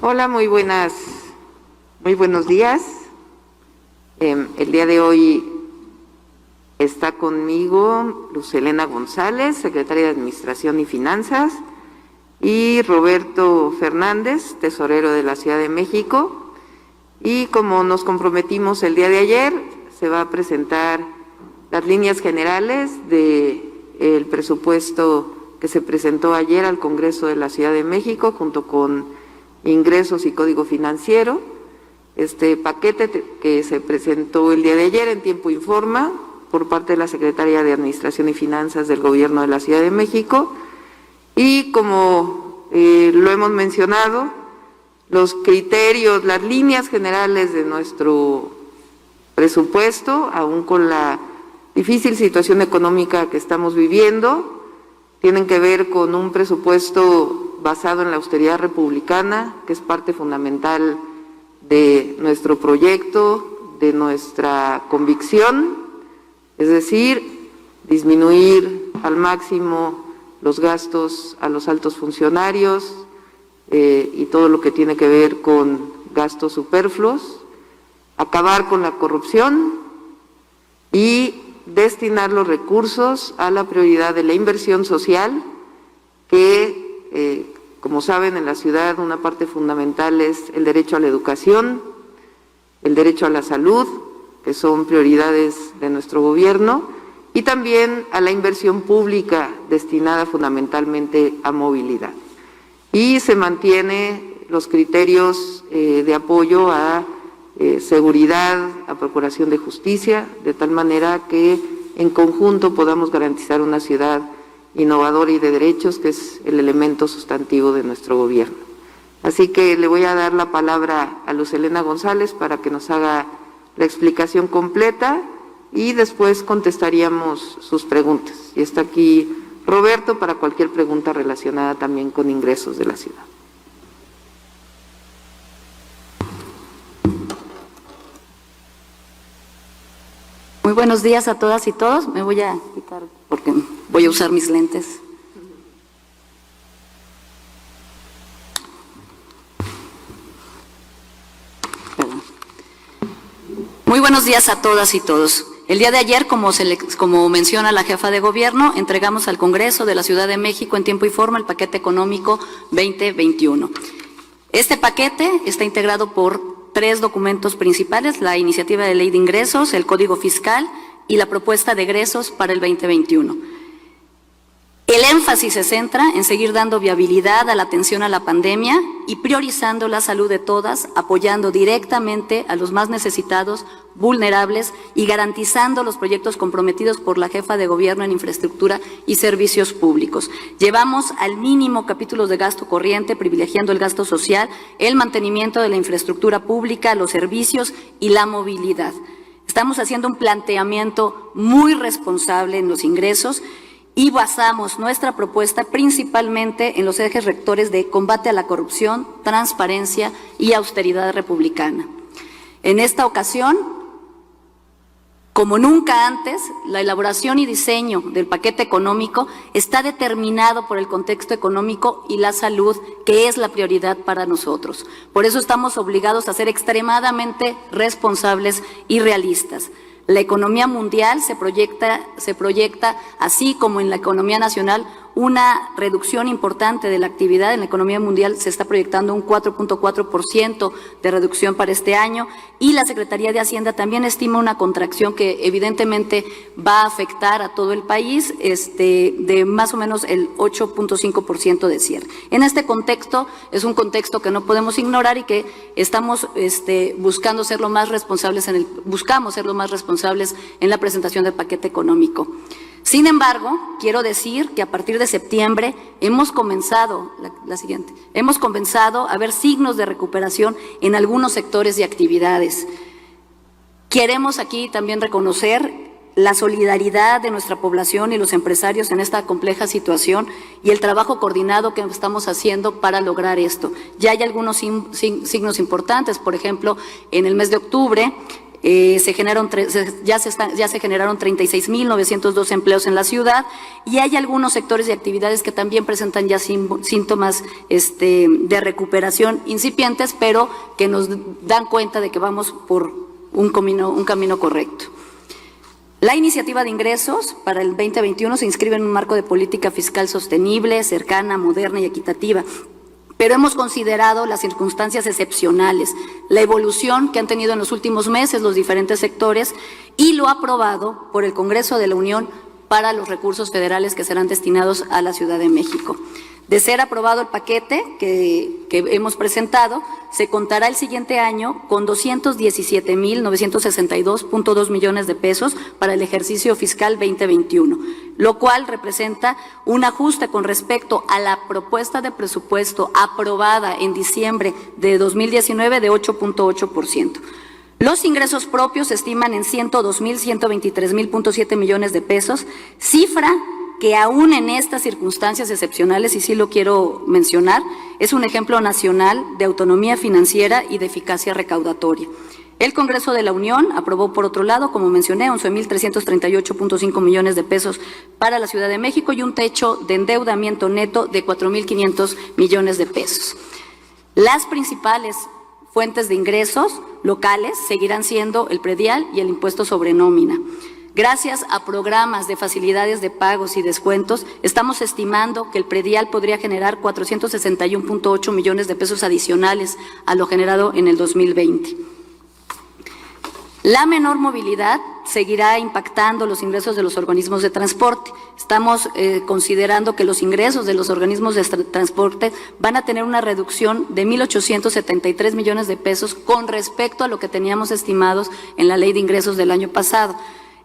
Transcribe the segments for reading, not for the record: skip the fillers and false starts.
Hola, muy buenos días. El día de hoy está conmigo Luz Helena González, secretaria de Administración y Finanzas, y Roberto Fernández, tesorero de la Ciudad de México. Y como nos comprometimos el día de ayer, se va a presentar las líneas generales del presupuesto que se presentó ayer al Congreso de la Ciudad de México, junto con ingresos y código financiero. Este paquete que se presentó el día de ayer en Tiempo Informa por parte de la Secretaría de Administración y Finanzas del Gobierno de la Ciudad de México. Y como lo hemos mencionado, los criterios, las líneas generales de nuestro presupuesto, aún con la difícil situación económica que estamos viviendo, tienen que ver con un presupuesto basado en la austeridad republicana, que es parte fundamental de nuestro proyecto, de nuestra convicción, es decir, disminuir al máximo los gastos a los altos funcionarios y todo lo que tiene que ver con gastos superfluos, acabar con la corrupción y destinar los recursos a la prioridad de la inversión social, que como saben, en la ciudad una parte fundamental es el derecho a la educación, el derecho a la salud, que son prioridades de nuestro gobierno, y también a la inversión pública destinada fundamentalmente a movilidad. Y se mantiene los criterios de apoyo a seguridad, a procuración de justicia, de tal manera que en conjunto podamos garantizar una ciudad innovadora y de derechos, que es el elemento sustantivo de nuestro gobierno. Así que le voy a dar la palabra a Luz Helena González para que nos haga la explicación completa y después contestaríamos sus preguntas. Y está aquí Roberto para cualquier pregunta relacionada también con ingresos de la ciudad. Muy buenos días a todas y todos. Me voy a quitar porque voy a usar mis lentes. Perdón. Muy buenos días a todas y todos. El día de ayer, como menciona la jefa de gobierno, entregamos al Congreso de la Ciudad de México en tiempo y forma el paquete económico 2021. Este paquete está integrado por 3 documentos principales: la iniciativa de ley de ingresos, el código fiscal y la propuesta de egresos para el 2021. El énfasis se centra en seguir dando viabilidad a la atención a la pandemia y priorizando la salud de todas, apoyando directamente a los más necesitados, vulnerables y garantizando los proyectos comprometidos por la jefa de gobierno en infraestructura y servicios públicos. Llevamos al mínimo capítulos de gasto corriente, privilegiando el gasto social, el mantenimiento de la infraestructura pública, los servicios y la movilidad. Estamos haciendo un planteamiento muy responsable en los ingresos y basamos nuestra propuesta principalmente en los ejes rectores de combate a la corrupción, transparencia y austeridad republicana. En esta ocasión, como nunca antes, la elaboración y diseño del paquete económico está determinado por el contexto económico y la salud, que es la prioridad para nosotros. Por eso estamos obligados a ser extremadamente responsables y realistas. La economía mundial se proyecta, así como en la economía nacional, una reducción importante de la actividad. En la economía mundial se está proyectando un 4.4% de reducción para este año, y la Secretaría de Hacienda también estima una contracción que evidentemente va a afectar a todo el país, de más o menos el 8.5% de cierre. En este contexto, es un contexto que no podemos ignorar y que estamos buscando ser lo más responsables buscamos ser lo más responsables en la presentación del paquete económico. Sin embargo, quiero decir que a partir de septiembre hemos comenzado a ver signos de recuperación en algunos sectores y actividades. Queremos aquí también reconocer la solidaridad de nuestra población y los empresarios en esta compleja situación y el trabajo coordinado que estamos haciendo para lograr esto. Ya hay algunos signos importantes. Por ejemplo, en el mes de octubre ya se generaron 36.902 empleos en la ciudad, y hay algunos sectores y actividades que también presentan ya síntomas de recuperación incipientes, pero que nos dan cuenta de que vamos por un camino correcto. La iniciativa de ingresos para el 2021 se inscribe en un marco de política fiscal sostenible, cercana, moderna y equitativa, pero hemos considerado las circunstancias excepcionales, la evolución que han tenido en los últimos meses los diferentes sectores y lo aprobado por el Congreso de la Unión para los recursos federales que serán destinados a la Ciudad de México. De ser aprobado el paquete que hemos presentado, se contará el siguiente año con 217.962.2 millones de pesos para el ejercicio fiscal 2021, lo cual representa un ajuste con respecto a la propuesta de presupuesto aprobada en diciembre de 2019 de 8.8%. Los ingresos propios se estiman en 102.123.7 millones de pesos, cifra que aún en estas circunstancias excepcionales, y sí lo quiero mencionar, es un ejemplo nacional de autonomía financiera y de eficacia recaudatoria. El Congreso de la Unión aprobó, por otro lado, como mencioné, 11.338.5 millones de pesos para la Ciudad de México y un techo de endeudamiento neto de 4.500 millones de pesos. Las principales fuentes de ingresos locales seguirán siendo el predial y el impuesto sobre nómina. Gracias a programas de facilidades de pagos y descuentos, estamos estimando que el predial podría generar 461.8 millones de pesos adicionales a lo generado en el 2020. La menor movilidad seguirá impactando los ingresos de los organismos de transporte. Estamos considerando que los ingresos de los organismos de transporte van a tener una reducción de 1.873 millones de pesos con respecto a lo que teníamos estimados en la Ley de Ingresos del año pasado.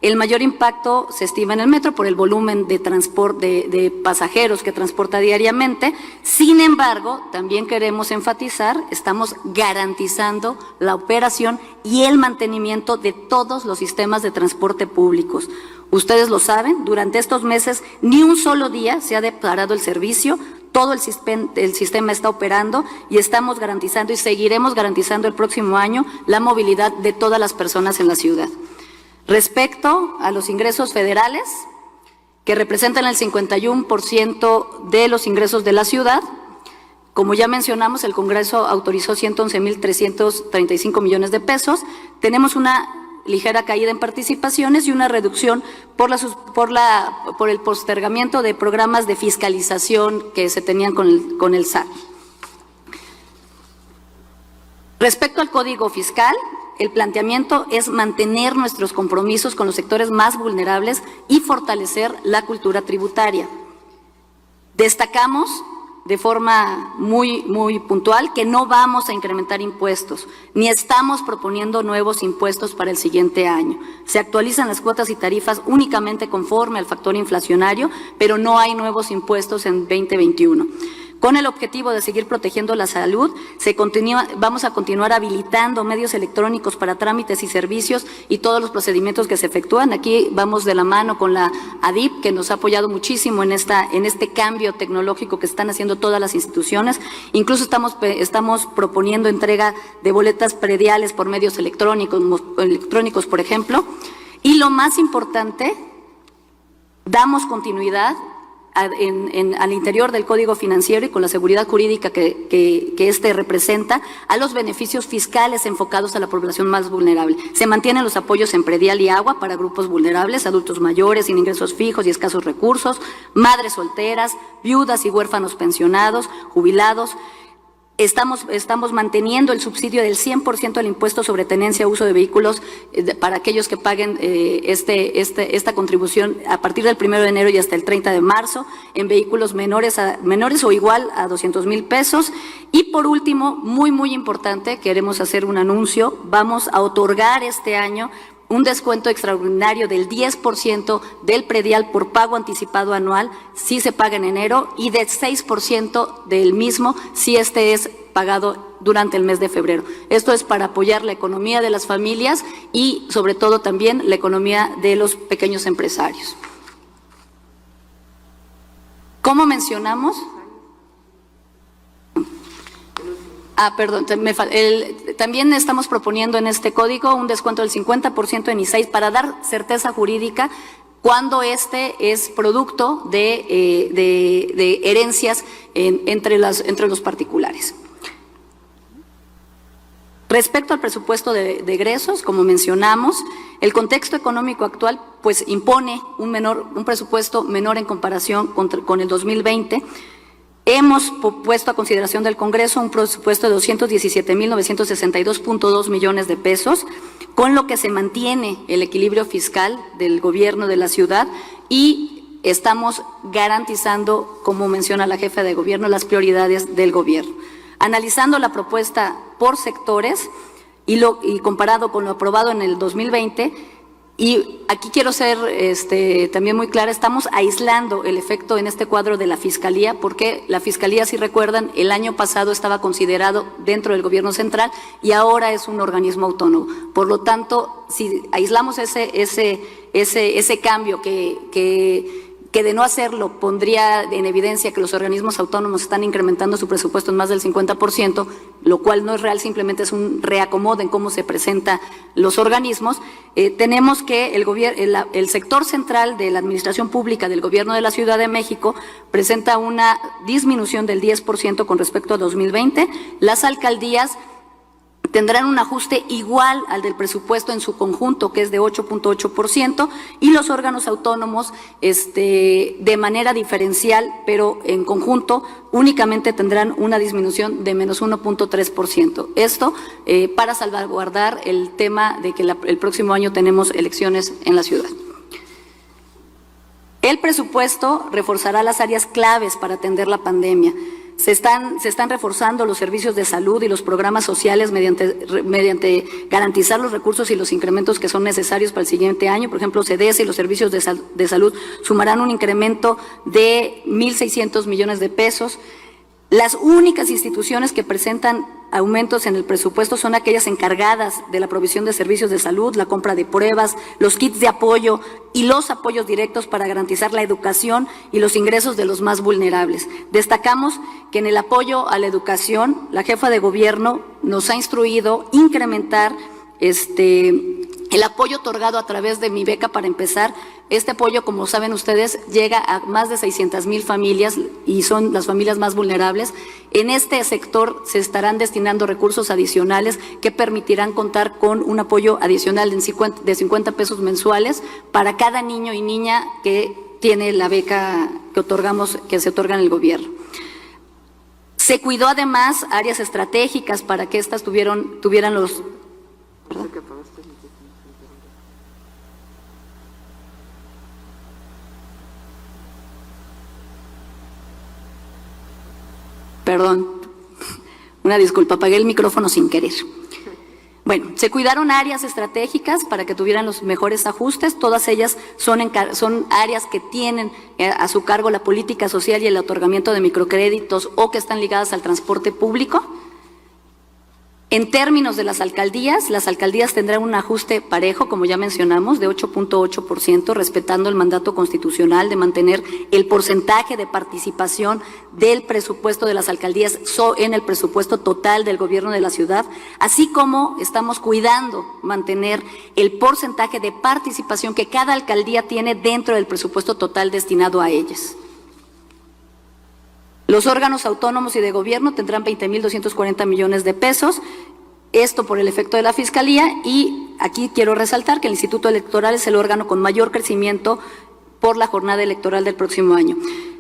El mayor impacto se estima en el metro por el volumen de transporte de pasajeros que transporta diariamente. Sin embargo, también queremos enfatizar, estamos garantizando la operación y el mantenimiento de todos los sistemas de transporte públicos. Ustedes lo saben, durante estos meses ni un solo día se ha declarado el servicio. Todo el sistema está operando y estamos garantizando y seguiremos garantizando el próximo año la movilidad de todas las personas en la ciudad. Respecto a los ingresos federales, que representan el 51% de los ingresos de la ciudad, como ya mencionamos, el Congreso autorizó 111.335 millones de pesos. Tenemos una ligera caída en participaciones y una reducción por el postergamiento de programas de fiscalización que se tenían con el SAT. Respecto al Código Fiscal, el planteamiento es mantener nuestros compromisos con los sectores más vulnerables y fortalecer la cultura tributaria. Destacamos de forma muy puntual que no vamos a incrementar impuestos, ni estamos proponiendo nuevos impuestos para el siguiente año. Se actualizan las cuotas y tarifas únicamente conforme al factor inflacionario, pero no hay nuevos impuestos en 2021. Con el objetivo de seguir protegiendo la salud, vamos a continuar habilitando medios electrónicos para trámites y servicios y todos los procedimientos que se efectúan. Aquí vamos de la mano con la ADIP, que nos ha apoyado muchísimo en este cambio tecnológico que están haciendo todas las instituciones. Incluso estamos proponiendo entrega de boletas prediales por medios electrónicos, por ejemplo. Y lo más importante, damos continuidad al interior del Código Financiero y con la seguridad jurídica que este representa a los beneficios fiscales enfocados a la población más vulnerable. Se mantienen los apoyos en predial y agua para grupos vulnerables, adultos mayores sin ingresos fijos y escasos recursos, madres solteras, viudas y huérfanos pensionados, jubilados. Estamos manteniendo el subsidio del 100% del impuesto sobre tenencia e uso de vehículos para aquellos que paguen esta contribución a partir del 1 de enero y hasta el 30 de marzo en vehículos menores o igual a 200,000 pesos. Y por último, muy importante, queremos hacer un anuncio, vamos a otorgar este año un descuento extraordinario del 10% del predial por pago anticipado anual si se paga en enero y del 6% del mismo si este es pagado durante el mes de febrero. Esto es para apoyar la economía de las familias y sobre todo también la economía de los pequeños empresarios. ¿Cómo mencionamos? Perdón, también estamos proponiendo en este código un descuento del 50% en ISAIS para dar certeza jurídica cuando este es producto de herencias entre los particulares. Respecto al presupuesto de egresos, como mencionamos, el contexto económico actual pues impone un presupuesto menor en comparación con el 2020. Hemos puesto a consideración del Congreso un presupuesto de 217,962.2 millones de pesos, con lo que se mantiene el equilibrio fiscal del gobierno de la ciudad y estamos garantizando, como menciona la jefa de gobierno, las prioridades del gobierno. Analizando la propuesta por sectores y comparado con lo aprobado en el 2020, y aquí quiero ser también muy clara, estamos aislando el efecto en este cuadro de la Fiscalía, porque la Fiscalía, si recuerdan, el año pasado estaba considerado dentro del Gobierno Central y ahora es un organismo autónomo. Por lo tanto, si aislamos ese cambio que de no hacerlo pondría en evidencia que los organismos autónomos están incrementando su presupuesto en más del 50%, lo cual no es real, simplemente es un reacomodo en cómo se presentan los organismos. Tenemos que el sector central de la administración pública del Gobierno de la Ciudad de México presenta una disminución del 10% con respecto a 2020. Las alcaldías tendrán un ajuste igual al del presupuesto en su conjunto, que es de 8.8%, y los órganos autónomos de manera diferencial, pero en conjunto únicamente tendrán una disminución de menos 1.3%. Esto para salvaguardar el tema de que el próximo año tenemos elecciones en la ciudad. El presupuesto reforzará las áreas claves para atender la pandemia. Se están reforzando los servicios de salud y los programas sociales mediante garantizar los recursos y los incrementos que son necesarios para el siguiente año. Por ejemplo, CDS y los servicios de salud sumarán un incremento de 1,600 millones de pesos. Las únicas instituciones que presentan aumentos en el presupuesto son aquellas encargadas de la provisión de servicios de salud, la compra de pruebas, los kits de apoyo y los apoyos directos para garantizar la educación y los ingresos de los más vulnerables. Destacamos que en el apoyo a la educación, la jefa de gobierno nos ha instruido incrementar el apoyo otorgado a través de Mi Beca para Empezar. Este apoyo, como saben ustedes, llega a más de 600,000 familias y son las familias más vulnerables. En este sector se estarán destinando recursos adicionales que permitirán contar con un apoyo adicional de 50 pesos mensuales para cada niño y niña que tiene la beca que se otorga en el gobierno. Se cuidó además áreas estratégicas para que éstas tuvieran los... ¿Perdón? Perdón, una disculpa, apagué el micrófono sin querer. Bueno, se cuidaron áreas estratégicas para que tuvieran los mejores ajustes. Todas ellas son áreas que tienen a su cargo la política social y el otorgamiento de microcréditos o que están ligadas al transporte público. En términos de las alcaldías tendrán un ajuste parejo, como ya mencionamos, de 8.8%, respetando el mandato constitucional de mantener el porcentaje de participación del presupuesto de las alcaldías en el presupuesto total del gobierno de la ciudad, así como estamos cuidando mantener el porcentaje de participación que cada alcaldía tiene dentro del presupuesto total destinado a ellas. Los órganos autónomos y de gobierno tendrán 20,240 millones de pesos, esto por el efecto de la Fiscalía, y aquí quiero resaltar que el Instituto Electoral es el órgano con mayor crecimiento por la jornada electoral del próximo año.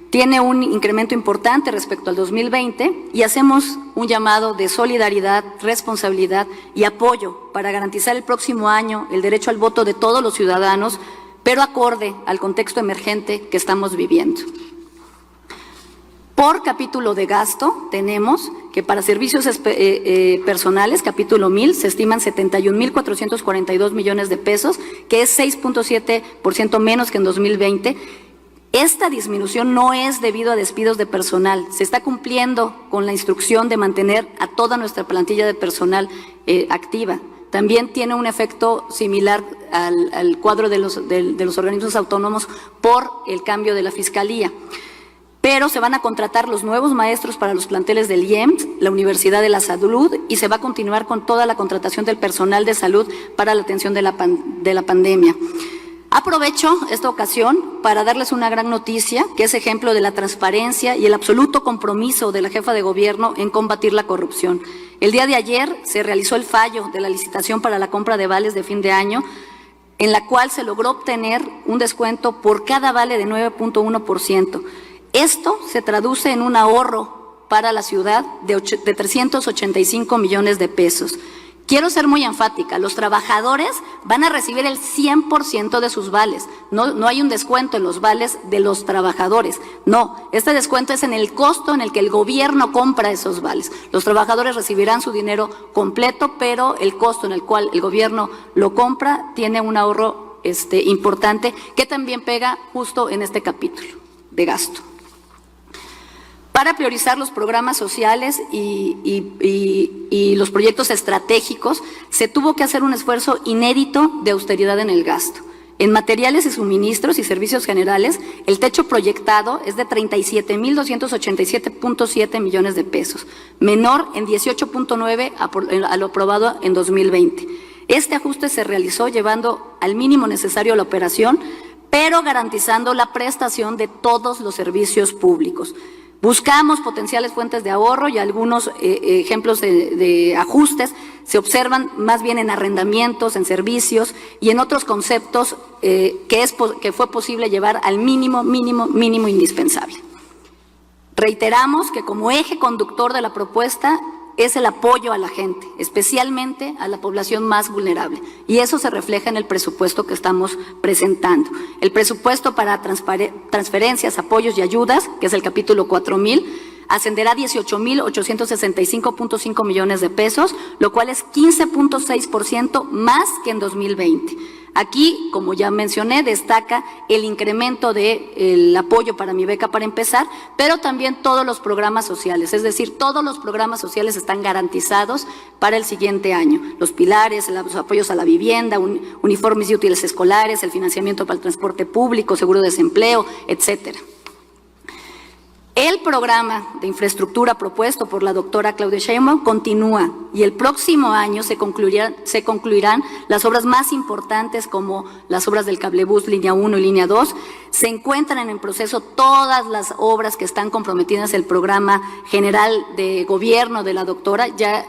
Tiene un incremento importante respecto al 2020 y hacemos un llamado de solidaridad, responsabilidad y apoyo para garantizar el próximo año el derecho al voto de todos los ciudadanos, pero acorde al contexto emergente que estamos viviendo. Por capítulo de gasto tenemos que para servicios personales, capítulo 1000, se estiman 71,442 millones de pesos, que es 6.7% menos que en 2020. Esta disminución no es debido a despidos de personal, se está cumpliendo con la instrucción de mantener a toda nuestra plantilla de personal activa. También tiene un efecto similar al cuadro de los organismos autónomos por el cambio de la Fiscalía. pero se van a contratar los nuevos maestros para los planteles del IEMS, la Universidad de la Salud, y se va a continuar con toda la contratación del personal de salud para la atención de la pandemia. Aprovecho esta ocasión para darles una gran noticia, que es ejemplo de la transparencia y el absoluto compromiso de la jefa de gobierno en combatir la corrupción. El día de ayer se realizó el fallo de la licitación para la compra de vales de fin de año, en la cual se logró obtener un descuento por cada vale de 9.1%. Esto se traduce en un ahorro para la ciudad de 385 millones de pesos. Quiero ser muy enfática, los trabajadores van a recibir el 100% de sus vales, no hay un descuento en los vales de los trabajadores, no, este descuento es en el costo en el que el gobierno compra esos vales. Los trabajadores recibirán su dinero completo, pero el costo en el cual el gobierno lo compra tiene un ahorro importante que también pega justo en este capítulo de gasto. Para priorizar los programas sociales y los proyectos estratégicos, se tuvo que hacer un esfuerzo inédito de austeridad en el gasto. En materiales y suministros y servicios generales, el techo proyectado es de 37.287.7 millones de pesos, menor en 18.9 a lo aprobado en 2020. Este ajuste se realizó llevando al mínimo necesario la operación, pero garantizando la prestación de todos los servicios públicos. Buscamos potenciales fuentes de ahorro y algunos ejemplos de ajustes se observan más bien en arrendamientos, en servicios y en otros conceptos que fue posible llevar al mínimo indispensable. Reiteramos que como eje conductor de la propuesta es el apoyo a la gente, especialmente a la población más vulnerable. Y eso se refleja en el presupuesto que estamos presentando. El presupuesto para transferencias, apoyos y ayudas, que es el capítulo 4.000, ascenderá a 18.865.5 millones de pesos, lo cual es 15.6% más que en 2020. Aquí, como ya mencioné, destaca el incremento del apoyo para Mi Beca para Empezar, pero también todos los programas sociales, es decir, todos los programas sociales están garantizados para el siguiente año. Los pilares, los apoyos a la vivienda, uniformes y útiles escolares, el financiamiento para el transporte público, seguro de desempleo, etcétera. El programa de infraestructura propuesto por la doctora Claudia Sheinbaum continúa y el próximo año se concluirán las obras más importantes como las obras del cablebús línea 1 y línea 2. Se encuentran en proceso todas las obras que están comprometidas en el programa general de gobierno de la doctora. Ya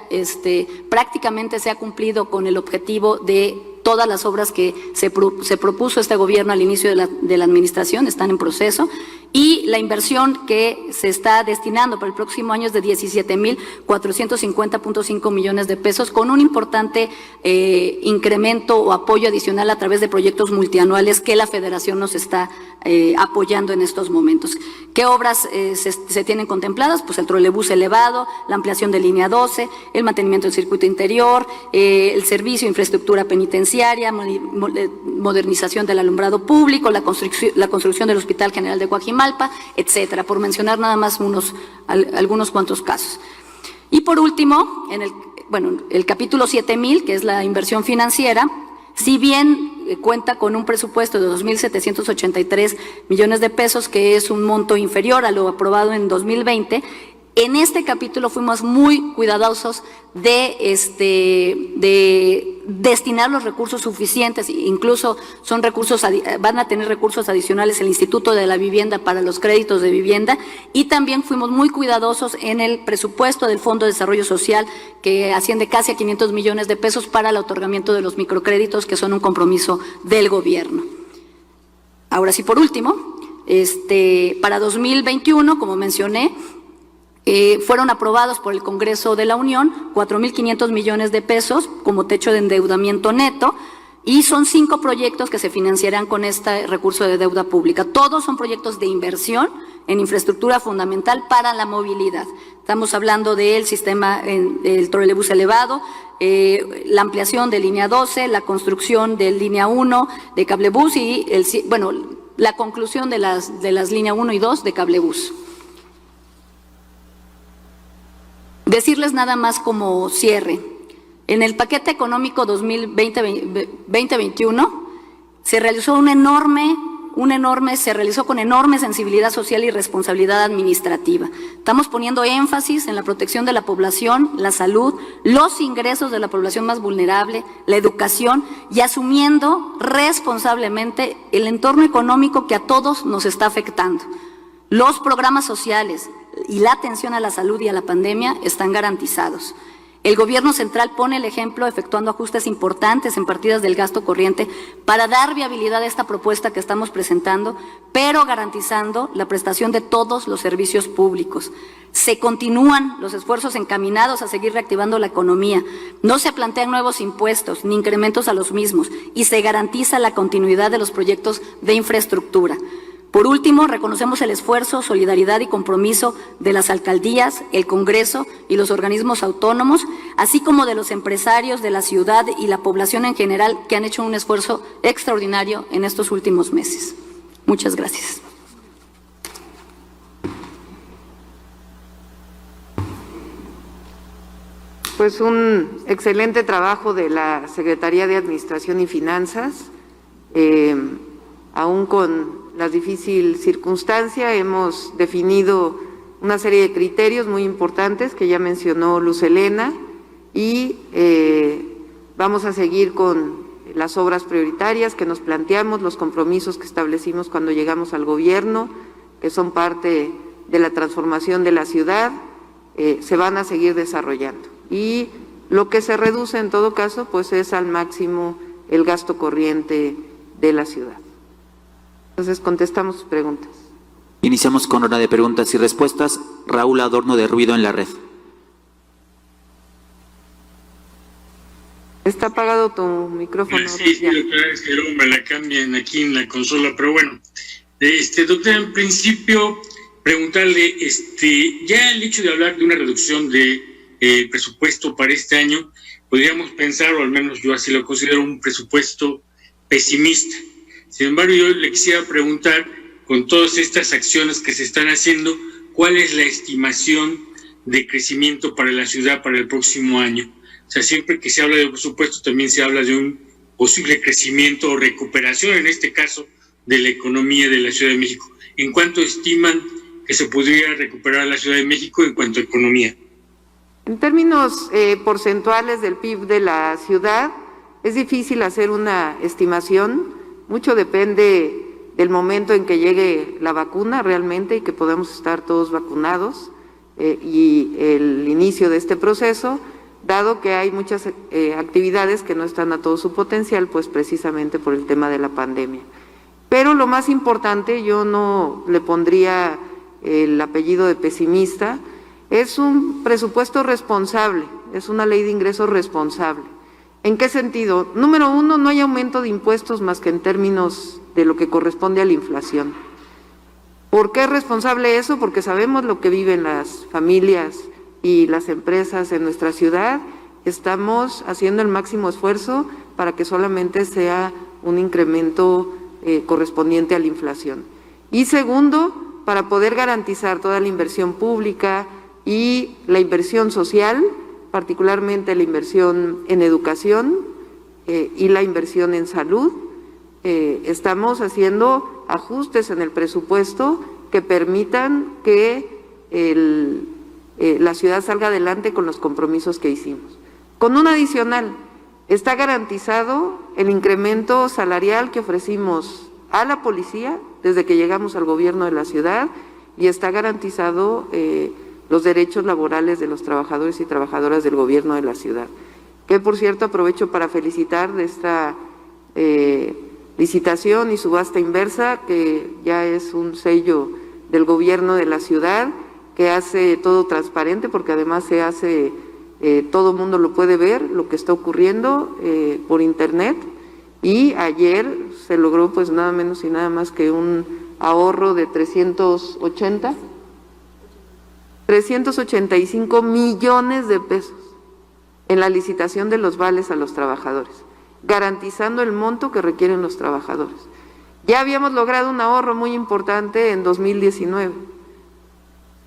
prácticamente se ha cumplido con el objetivo de todas las obras que se propuso este gobierno al inicio de la administración, están en proceso, y la inversión que se está destinando para el próximo año es de 17.450.5 millones de pesos, con un importante incremento o apoyo adicional a través de proyectos multianuales que la Federación nos está apoyando en estos momentos. ¿Qué obras se tienen contempladas? Pues el trolebús elevado, la ampliación de línea 12, el mantenimiento del circuito interior, el servicio de infraestructura penitenciaria, modernización del alumbrado público, la construcción del Hospital General de Coajimalpa, etcétera, por mencionar nada más algunos cuantos casos. Y por último, el capítulo 7.000, que es la inversión financiera, si bien cuenta con un presupuesto de 2.783 millones de pesos, que es un monto inferior a lo aprobado en 2020, en este capítulo fuimos muy cuidadosos de destinar los recursos suficientes, incluso van a tener recursos adicionales el Instituto de la Vivienda para los créditos de vivienda, y también fuimos muy cuidadosos en el presupuesto del Fondo de Desarrollo Social, que asciende casi a 500 millones de pesos para el otorgamiento de los microcréditos, que son un compromiso del gobierno. Ahora sí, por último, para 2021, como mencioné, fueron aprobados por el Congreso de la Unión 4.500 millones de pesos como techo de endeudamiento neto, y son 5 proyectos que se financiarán con este recurso de deuda pública. Todos son proyectos de inversión en infraestructura fundamental para la movilidad. Estamos hablando del sistema del trolebús elevado, la ampliación de línea 12, la construcción de línea 1 de cablebús y la conclusión de las líneas 1 y 2 de cablebús. Decirles nada más como cierre, en el paquete económico 2020-2021 se realizó un enorme se realizó con enorme sensibilidad social y responsabilidad administrativa. Estamos poniendo énfasis en la protección de la población, la salud, los ingresos de la población más vulnerable, la educación y asumiendo responsablemente el entorno económico que a todos nos está afectando. Los programas sociales y la atención a la salud y a la pandemia están garantizados. El gobierno central pone el ejemplo efectuando ajustes importantes en partidas del gasto corriente para dar viabilidad a esta propuesta que estamos presentando, pero garantizando la prestación de todos los servicios públicos. Se continúan los esfuerzos encaminados a seguir reactivando la economía. No se plantean nuevos impuestos ni incrementos a los mismos y se garantiza la continuidad de los proyectos de infraestructura. Por último, reconocemos el esfuerzo, solidaridad y compromiso de las alcaldías, el Congreso y los organismos autónomos, así como de los empresarios de la ciudad y la población en general que han hecho un esfuerzo extraordinario en estos últimos meses. Muchas gracias. Pues un excelente trabajo de la Secretaría de Administración y Finanzas, aún con la difícil circunstancia, hemos definido una serie de criterios muy importantes que ya mencionó Luz Helena y vamos a seguir con las obras prioritarias que nos planteamos, los compromisos que establecimos cuando llegamos al gobierno, que son parte de la transformación de la ciudad, se van a seguir desarrollando. Y lo que se reduce en todo caso, pues es al máximo el gasto corriente de la ciudad. Entonces, contestamos sus preguntas. Iniciamos con hora de preguntas y respuestas. Raúl Adorno, de Ruido en la Red. Está apagado tu micrófono. Sí, doctora, es que luego me la cambian aquí en la consola, pero bueno. Doctora, en principio, preguntarle, ya el hecho de hablar de una reducción de presupuesto para este año, podríamos pensar, o al menos yo así lo considero, un presupuesto pesimista. Sin embargo, yo le quisiera preguntar, con todas estas acciones que se están haciendo, ¿cuál es la estimación de crecimiento para la ciudad para el próximo año? O sea, siempre que se habla de presupuesto, también se habla de un posible crecimiento o recuperación, en este caso, de la economía de la Ciudad de México. ¿En cuánto estiman que se podría recuperar la Ciudad de México en cuanto a economía? En términos porcentuales del PIB de la ciudad, es difícil hacer una estimación. Mucho depende del momento en que llegue la vacuna realmente y que podamos estar todos vacunados y el inicio de este proceso, dado que hay muchas actividades que no están a todo su potencial, pues precisamente por el tema de la pandemia. Pero lo más importante, yo no le pondría el apellido de pesimista, es un presupuesto responsable, es una ley de ingresos responsable. ¿En qué sentido? Número uno, no hay aumento de impuestos más que en términos de lo que corresponde a la inflación. ¿Por qué es responsable eso? Porque sabemos lo que viven las familias y las empresas en nuestra ciudad. Estamos haciendo el máximo esfuerzo para que solamente sea un incremento correspondiente a la inflación. Y segundo, para poder garantizar toda la inversión pública y la inversión social, particularmente la inversión en educación y la inversión en salud, estamos haciendo ajustes en el presupuesto que permitan que la ciudad salga adelante con los compromisos que hicimos. Con un adicional, está garantizado el incremento salarial que ofrecimos a la policía desde que llegamos al gobierno de la ciudad y está garantizado los derechos laborales de los trabajadores y trabajadoras del gobierno de la ciudad. Que, por cierto, aprovecho para felicitar de esta licitación y subasta inversa, que ya es un sello del gobierno de la ciudad, que hace todo transparente, porque además se hace, todo el mundo lo puede ver, lo que está ocurriendo por internet, y ayer se logró pues nada menos y nada más que un ahorro de 385 millones de pesos en la licitación de los vales a los trabajadores, garantizando el monto que requieren los trabajadores. Ya habíamos logrado un ahorro muy importante en 2019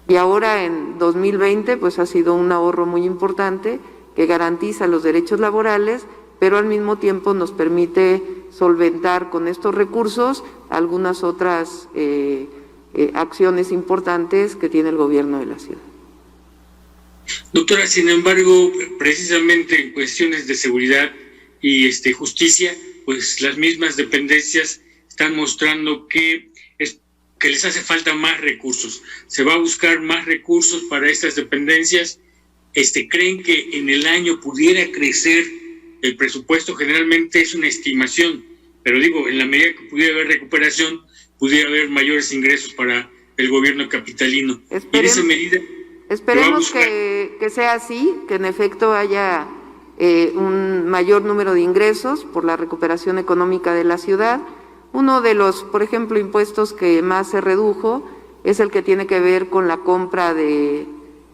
y ahora en 2020 pues ha sido un ahorro muy importante que garantiza los derechos laborales, pero al mismo tiempo nos permite solventar con estos recursos algunas otras acciones importantes que tiene el gobierno de la ciudad. Doctora, sin embargo, precisamente en cuestiones de seguridad y justicia, pues las mismas dependencias están mostrando que les hace falta más recursos. Se va a buscar más recursos para estas dependencias. ¿Creen que en el año pudiera crecer el presupuesto? Generalmente es una estimación, pero digo, en la medida que pudiera haber recuperación, pudiera haber mayores ingresos para el gobierno capitalino. Y en esa medida... Esperemos que sea así, que en efecto haya un mayor número de ingresos por la recuperación económica de la ciudad. Uno de los, por ejemplo, impuestos que más se redujo es el que tiene que ver con la compra de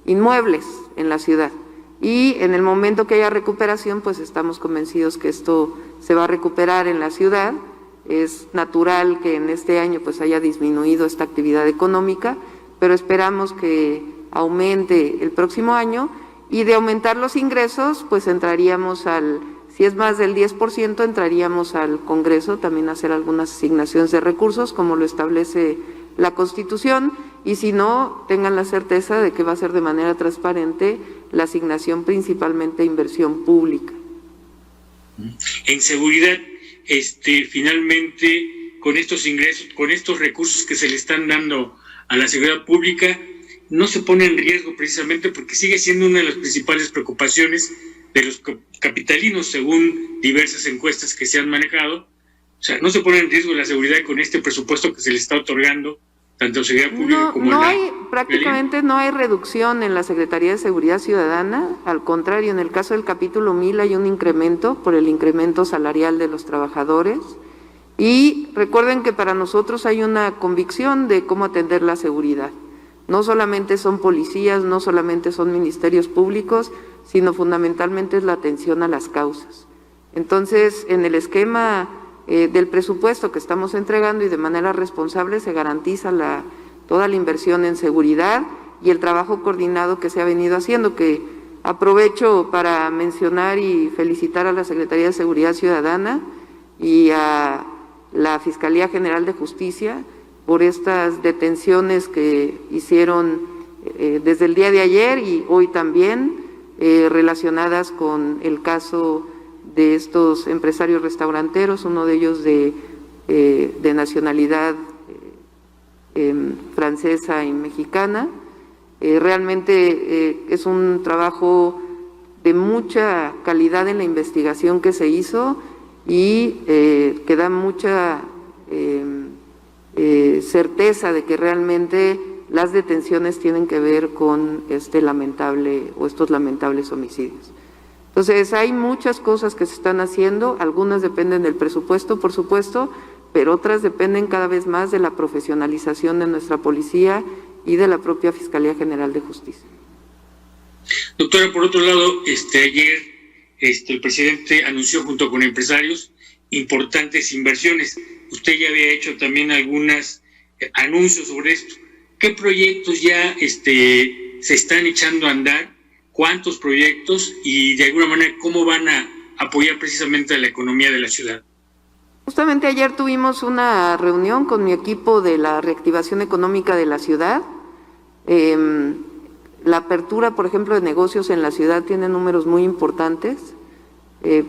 inmuebles en la ciudad. Y en el momento que haya recuperación, pues estamos convencidos que esto se va a recuperar en la ciudad. Es natural que en este año pues haya disminuido esta actividad económica, pero esperamos que aumente el próximo año, y de aumentar los ingresos, pues entraríamos si es más del 10%, entraríamos al Congreso también a hacer algunas asignaciones de recursos, como lo establece la Constitución, y si no, tengan la certeza de que va a ser de manera transparente la asignación principalmente de inversión pública. En seguridad, finalmente, con estos ingresos, con estos recursos que se le están dando a la seguridad pública, no se pone en riesgo precisamente porque sigue siendo una de las principales preocupaciones de los capitalinos, según diversas encuestas que se han manejado. O sea, no se pone en riesgo la seguridad con este presupuesto que se le está otorgando tanto a seguridad pública como a la... Prácticamente no hay reducción en la Secretaría de Seguridad Ciudadana, al contrario, en el caso del capítulo 1000 hay un incremento por el incremento salarial de los trabajadores, y recuerden que para nosotros hay una convicción de cómo atender la seguridad. No solamente son policías, no solamente son ministerios públicos, sino fundamentalmente es la atención a las causas. Entonces, en el esquema del presupuesto que estamos entregando y de manera responsable se garantiza toda la inversión en seguridad y el trabajo coordinado que se ha venido haciendo, que aprovecho para mencionar y felicitar a la Secretaría de Seguridad Ciudadana y a la Fiscalía General de Justicia por estas detenciones que hicieron desde el día de ayer y hoy también, relacionadas con el caso de estos empresarios restauranteros, uno de ellos de nacionalidad francesa y mexicana. Realmente es un trabajo de mucha calidad en la investigación que se hizo y que da mucha certeza de que realmente las detenciones tienen que ver con estos lamentables homicidios. Entonces, hay muchas cosas que se están haciendo, algunas dependen del presupuesto, por supuesto, pero otras dependen cada vez más de la profesionalización de nuestra policía y de la propia Fiscalía General de Justicia. Doctora, por otro lado, ayer el presidente anunció junto con empresarios importantes inversiones. Usted ya había hecho también algunos anuncios sobre esto. ¿Qué proyectos ya se están echando a andar? ¿Cuántos proyectos? Y de alguna manera, ¿cómo van a apoyar precisamente a la economía de la ciudad? Justamente ayer tuvimos una reunión con mi equipo de la reactivación económica de la ciudad. La apertura, por ejemplo, de negocios en la ciudad tiene números muy importantes,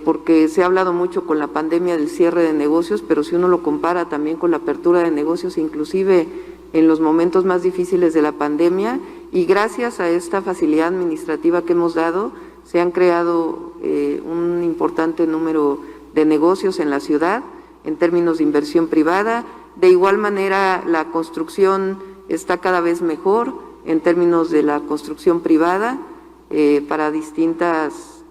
porque se ha hablado mucho con la pandemia del cierre de negocios, pero si uno lo compara también con la apertura de negocios, inclusive en los momentos más difíciles de la pandemia, y gracias a esta facilidad administrativa que hemos dado, se han creado un importante número de negocios en la ciudad, en términos de inversión privada. De igual manera, la construcción está cada vez mejor en términos de la construcción privada para distintas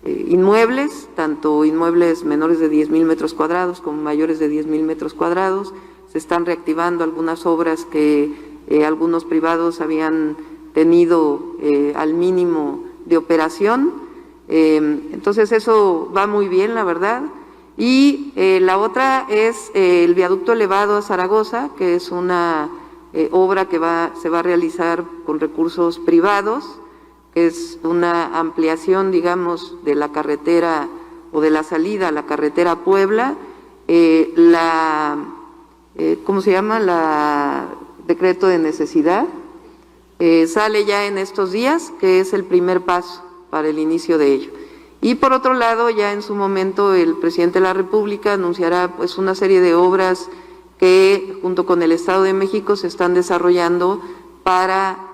inmuebles, tanto inmuebles menores de 10,000 metros cuadrados como mayores de 10,000 metros cuadrados. Se están reactivando algunas obras que algunos privados habían tenido al mínimo de operación. Entonces eso va muy bien, la verdad. Y la otra es el viaducto elevado a Zaragoza, que es una obra que se va a realizar con recursos privados, que es una ampliación, digamos, de la carretera o de la salida a la carretera Puebla, ¿cómo se llama? La decreto de necesidad, sale ya en estos días, que es el primer paso para el inicio de ello. Y por otro lado, ya en su momento el presidente de la República anunciará pues una serie de obras que junto con el Estado de México se están desarrollando para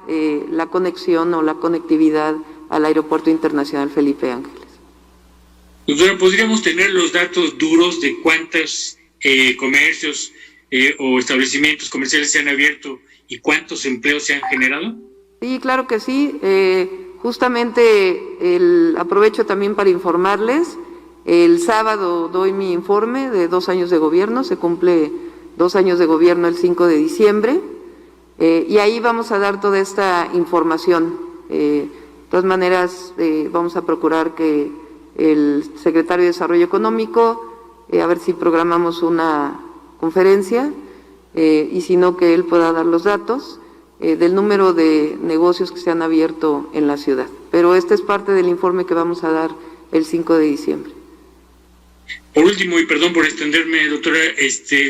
la conexión o la conectividad al Aeropuerto Internacional Felipe Ángeles. Doctora, ¿podríamos tener los datos duros de cuántos comercios o establecimientos comerciales se han abierto y cuántos empleos se han generado? Sí, claro que sí. Justamente aprovecho también para informarles, el sábado doy mi informe de 2 años de gobierno, se cumple 2 años de gobierno el 5 de diciembre, y ahí vamos a dar toda esta información. De todas maneras, vamos a procurar que el secretario de Desarrollo Económico, a ver si programamos una conferencia, y si no, que él pueda dar los datos del número de negocios que se han abierto en la ciudad. Pero este es parte del informe que vamos a dar el 5 de diciembre. Por último, y perdón por extenderme, doctora,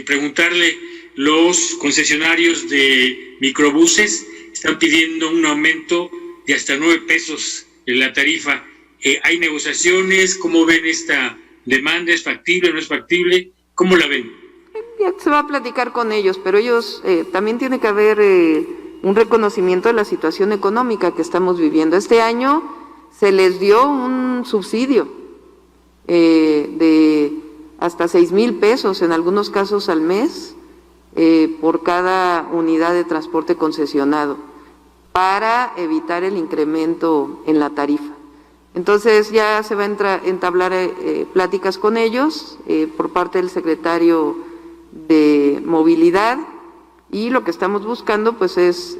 preguntarle, los concesionarios de microbuses están pidiendo un aumento de hasta 9 pesos en la tarifa. ¿Hay negociaciones? ¿Cómo ven esta demanda? ¿Es factible o no es factible? ¿Cómo la ven? Ya se va a platicar con ellos, pero ellos también tiene que haber un reconocimiento de la situación económica que estamos viviendo. Este año se les dio un subsidio de hasta 6,000 pesos, en algunos casos al mes, por cada unidad de transporte concesionado, para evitar el incremento en la tarifa. Entonces ya se va a entablar pláticas con ellos por parte del secretario de Movilidad, y lo que estamos buscando pues es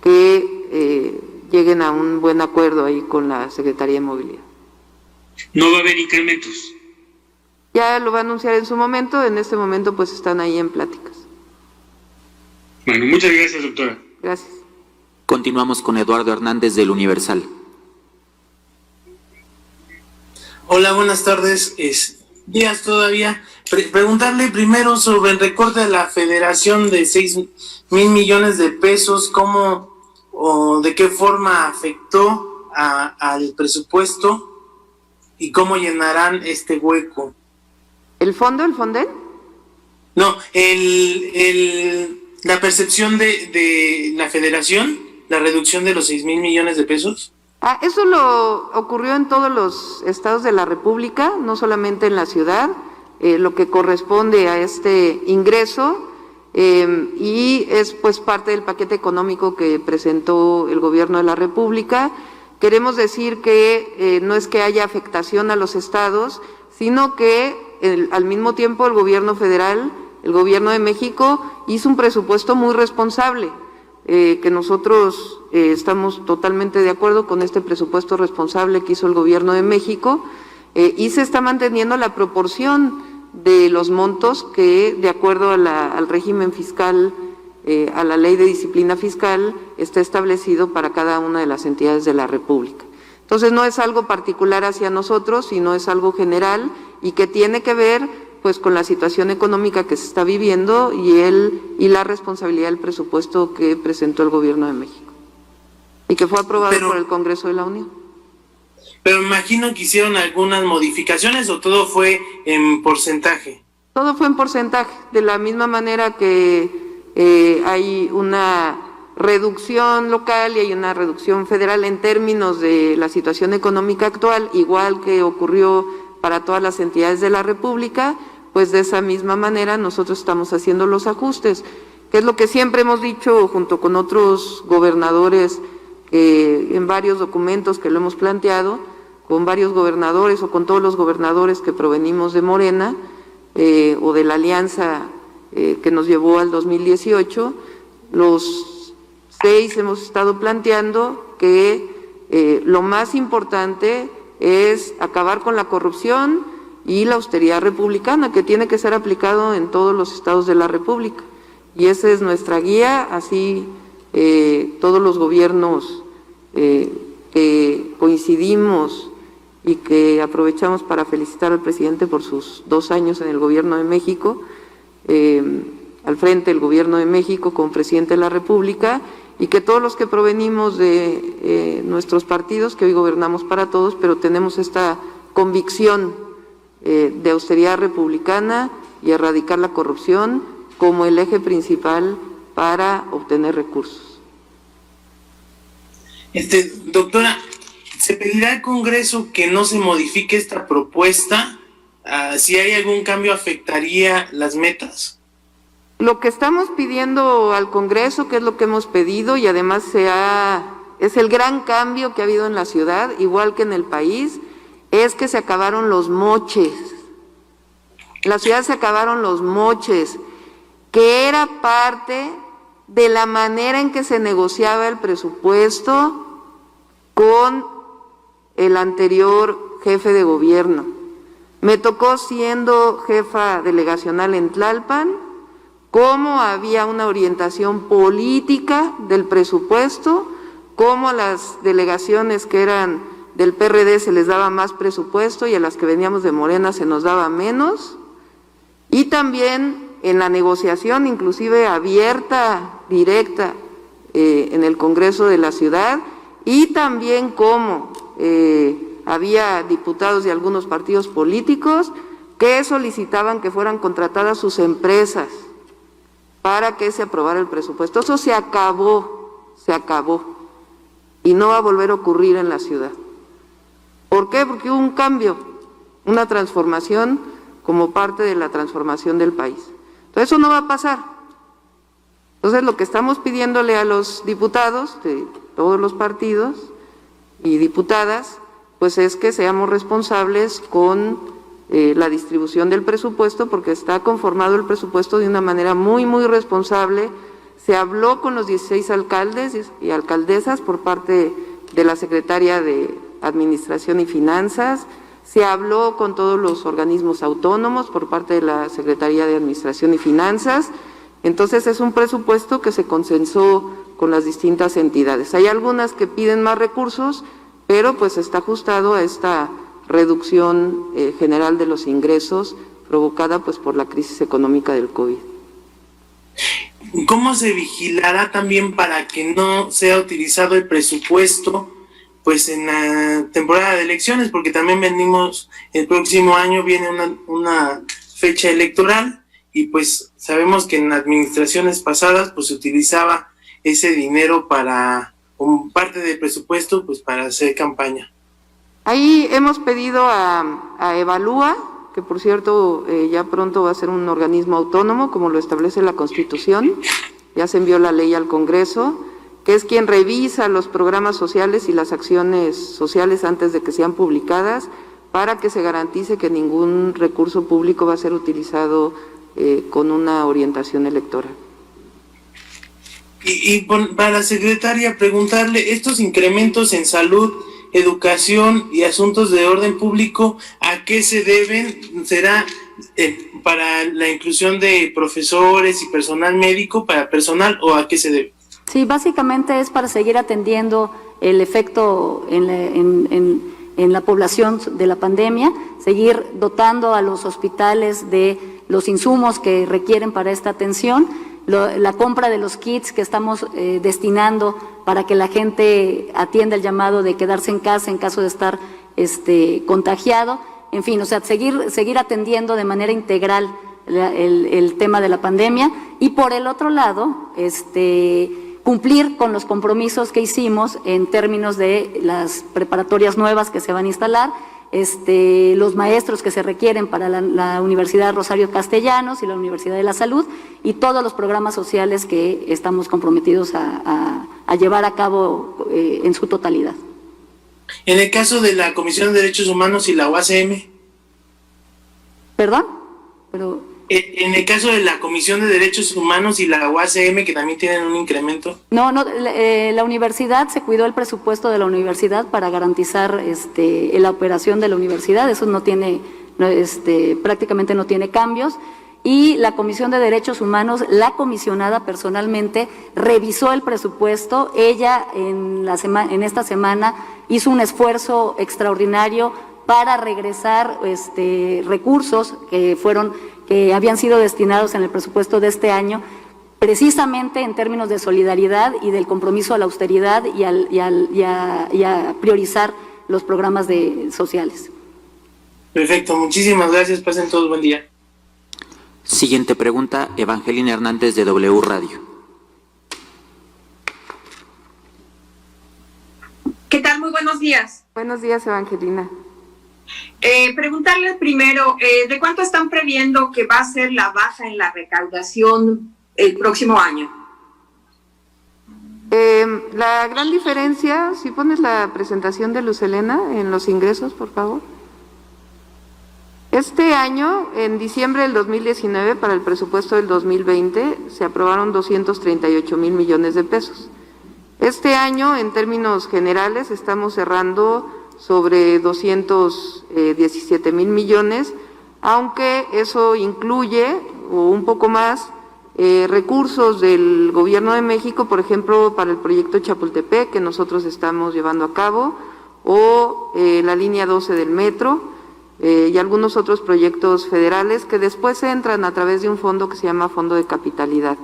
que lleguen a un buen acuerdo ahí con la Secretaría de Movilidad. ¿No va a haber incrementos? Ya lo va a anunciar en su momento, en este momento pues están ahí en pláticas. Bueno, muchas gracias, doctora. Gracias. Continuamos con Eduardo Hernández del Universal. Hola, buenas tardes. Días todavía. Preguntarle primero sobre el recorte de la Federación de 6,000 millones de pesos, ¿cómo o de qué forma afectó al presupuesto y cómo llenarán este hueco? ¿El fondo, el Fonden? No, la percepción de la Federación, la reducción de los 6,000 millones de pesos. Eso lo ocurrió en todos los estados de la República, no solamente en la ciudad, lo que corresponde a este ingreso, y es pues parte del paquete económico que presentó el gobierno de la República. Queremos decir que no es que haya afectación a los estados, sino que al mismo tiempo el gobierno federal, el gobierno de México, hizo un presupuesto muy responsable, que nosotros estamos totalmente de acuerdo con este presupuesto responsable que hizo el gobierno de México, y se está manteniendo la proporción de los montos que, de acuerdo al régimen fiscal, a la ley de disciplina fiscal, está establecido para cada una de las entidades de la República. Entonces no es algo particular hacia nosotros, sino es algo general y que tiene que ver pues con la situación económica que se está viviendo y la responsabilidad del presupuesto que presentó el gobierno de México y que fue aprobado por el Congreso de la Unión. Pero me imagino que hicieron algunas modificaciones, ¿o todo fue en porcentaje? Todo fue en porcentaje, de la misma manera que hay una reducción local y hay una reducción federal en términos de la situación económica actual, igual que ocurrió para todas las entidades de la República, pues de esa misma manera nosotros estamos haciendo los ajustes, que es lo que siempre hemos dicho junto con otros gobernadores, en varios documentos que lo hemos planteado, con varios gobernadores o con todos los gobernadores que provenimos de Morena, o de la alianza que nos llevó al 2018, los 6 hemos estado planteando que lo más importante es acabar con la corrupción y la austeridad republicana, que tiene que ser aplicado en todos los estados de la República. Y esa es nuestra guía, así todos los gobiernos que coincidimos y que aprovechamos para felicitar al presidente por sus 2 años en el Gobierno de México, al frente del Gobierno de México como presidente de la República, y que todos los que provenimos de nuestros partidos, que hoy gobernamos para todos, pero tenemos esta convicción de austeridad republicana y erradicar la corrupción como el eje principal para obtener recursos. Doctora, ¿se pedirá al Congreso que no se modifique esta propuesta? Si hay algún cambio, ¿afectaría las metas? Lo que estamos pidiendo al Congreso, que es lo que hemos pedido, y además es el gran cambio que ha habido en la ciudad, igual que en el país, es que se acabaron los moches. En la ciudad se acabaron los moches, que era parte de la manera en que se negociaba el presupuesto con el anterior jefe de gobierno. Me tocó, siendo jefa delegacional en Tlalpan, cómo había una orientación política del presupuesto, cómo a las delegaciones que eran del PRD se les daba más presupuesto y a las que veníamos de Morena se nos daba menos, y también en la negociación, inclusive abierta, directa, en el Congreso de la ciudad, y también cómo había diputados de algunos partidos políticos que solicitaban que fueran contratadas sus empresas para que se aprobara el presupuesto. Eso se acabó, y no va a volver a ocurrir en la ciudad. ¿Por qué? Porque hubo un cambio, una transformación como parte de la transformación del país. Entonces eso no va a pasar. Entonces lo que estamos pidiéndole a los diputados de todos los partidos y diputadas, pues es que seamos responsables con la distribución del presupuesto, porque está conformado el presupuesto de una manera muy, muy responsable. Se habló con los 16 alcaldes y alcaldesas por parte de la Secretaría de Administración y Finanzas, se habló con todos los organismos autónomos por parte de la Secretaría de Administración y Finanzas. Entonces es un presupuesto que se consensó con las distintas entidades. Hay algunas que piden más recursos, pero pues está ajustado a esta reducción general de los ingresos provocada pues por la crisis económica del COVID. ¿Cómo se vigilará también para que no sea utilizado el presupuesto pues en la temporada de elecciones? Porque también el próximo año viene una fecha electoral, y pues sabemos que en administraciones pasadas pues se utilizaba ese dinero para, como parte del presupuesto, pues para hacer campaña. Ahí hemos pedido a Evalúa, que por cierto ya pronto va a ser un organismo autónomo, como lo establece la Constitución, ya se envió la ley al Congreso, que es quien revisa los programas sociales y las acciones sociales antes de que sean publicadas, para que se garantice que ningún recurso público va a ser utilizado con una orientación electoral. Y para la secretaria, preguntarle, estos incrementos en salud, educación y asuntos de orden público, ¿a qué se deben? ¿Será para la inclusión de profesores y personal médico, para personal, o a qué se debe? Sí, básicamente es para seguir atendiendo el efecto en la población de la pandemia, seguir dotando a los hospitales de los insumos que requieren para esta atención, la compra de los kits que estamos destinando para que la gente atienda el llamado de quedarse en casa en caso de estar contagiado, en fin, o sea, seguir atendiendo de manera integral el tema de la pandemia, y por el otro lado, cumplir con los compromisos que hicimos en términos de las preparatorias nuevas que se van a instalar, los maestros que se requieren para la Universidad Rosario Castellanos y la Universidad de la Salud, y todos los programas sociales que estamos comprometidos a llevar a cabo en su totalidad. En el caso de la Comisión de Derechos Humanos y la UACM. ¿Perdón? Pero... En el caso de la Comisión de Derechos Humanos y la UACM, que también tienen un incremento. No, la universidad, se cuidó el presupuesto de la universidad para garantizar la operación de la universidad, eso no tiene, prácticamente no tiene cambios. Y la Comisión de Derechos Humanos, la comisionada personalmente revisó el presupuesto. Ella en esta semana hizo un esfuerzo extraordinario para regresar recursos que habían sido destinados en el presupuesto de este año, precisamente en términos de solidaridad y del compromiso a la austeridad y a priorizar los programas sociales. Perfecto, muchísimas gracias, pasen todos buen día. Siguiente pregunta, Evangelina Hernández de W Radio. ¿Qué tal? Muy buenos días. Buenos días, Evangelina. Preguntarle primero, ¿de cuánto están previendo que va a ser la baja en la recaudación el próximo año? La gran diferencia, si pones la presentación de Luz Helena en los ingresos, por favor. Este año, en diciembre del 2019, para el presupuesto del 2020, se aprobaron 238,000 millones de pesos. Este año, en términos generales, estamos cerrando sobre 217,000 millones, aunque eso incluye, o un poco más, recursos del Gobierno de México, por ejemplo, para el proyecto Chapultepec, que nosotros estamos llevando a cabo, o la línea 12 del metro, y algunos otros proyectos federales que después entran a través de un fondo que se llama Fondo de Capitalidad.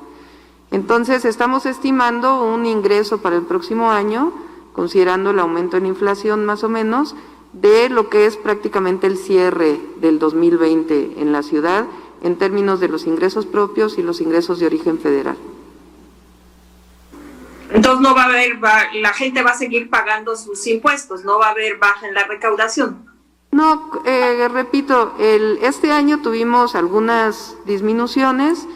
Entonces, estamos estimando un ingreso para el próximo año, considerando el aumento en inflación más o menos, de lo que es prácticamente el cierre del 2020 en la ciudad, en términos de los ingresos propios y los ingresos de origen federal. Entonces no va a haber, la gente va a seguir pagando sus impuestos, no va a haber baja en la recaudación. No, repito, este año tuvimos algunas disminuciones.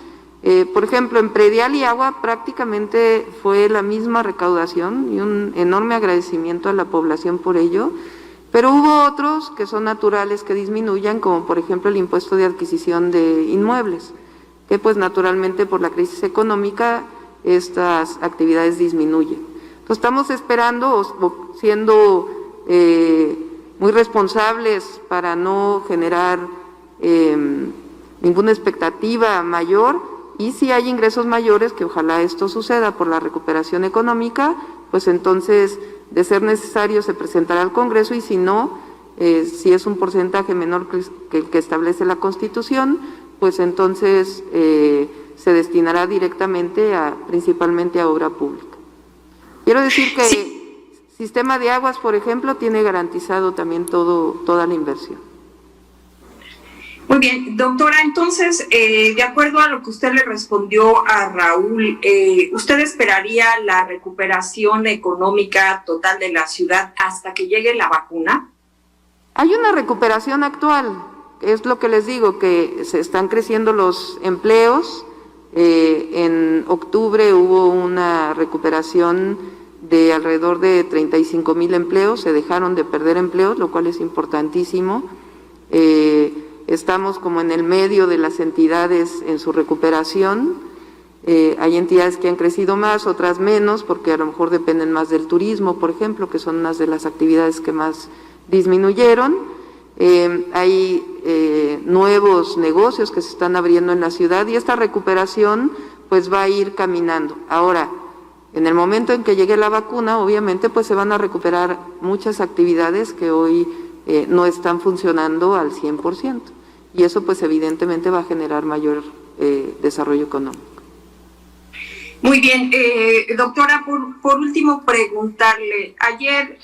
Por ejemplo, en predial y agua prácticamente fue la misma recaudación y un enorme agradecimiento a la población por ello, pero hubo otros que son naturales que disminuyan, como por ejemplo el impuesto de adquisición de inmuebles, que pues naturalmente por la crisis económica estas actividades disminuyen. Entonces estamos esperando o siendo muy responsables para no generar ninguna expectativa mayor. Y si hay ingresos mayores, que ojalá esto suceda por la recuperación económica, pues entonces, de ser necesario, se presentará al Congreso, y si no, si es un porcentaje menor que el que establece la Constitución, pues entonces se destinará directamente principalmente a obra pública. Quiero decir que el sistema de aguas, por ejemplo, tiene garantizado también toda la inversión. Muy bien, doctora, entonces, de acuerdo a lo que usted le respondió a Raúl, ¿usted esperaría la recuperación económica total de la ciudad hasta que llegue la vacuna? Hay una recuperación actual, es lo que les digo, que se están creciendo los empleos. En octubre hubo una recuperación de alrededor de 35,000 empleos, se dejaron de perder empleos, lo cual es importantísimo. Estamos como en el medio de las entidades en su recuperación. Hay entidades que han crecido más, otras menos, porque a lo mejor dependen más del turismo, por ejemplo, que son unas de las actividades que más disminuyeron. Hay nuevos negocios que se están abriendo en la ciudad y esta recuperación pues va a ir caminando. Ahora, en el momento en que llegue la vacuna, obviamente pues se van a recuperar muchas actividades que hoy no están funcionando al 100%. Y eso pues evidentemente va a generar mayor desarrollo económico. Muy bien, doctora, por último preguntarle, ayer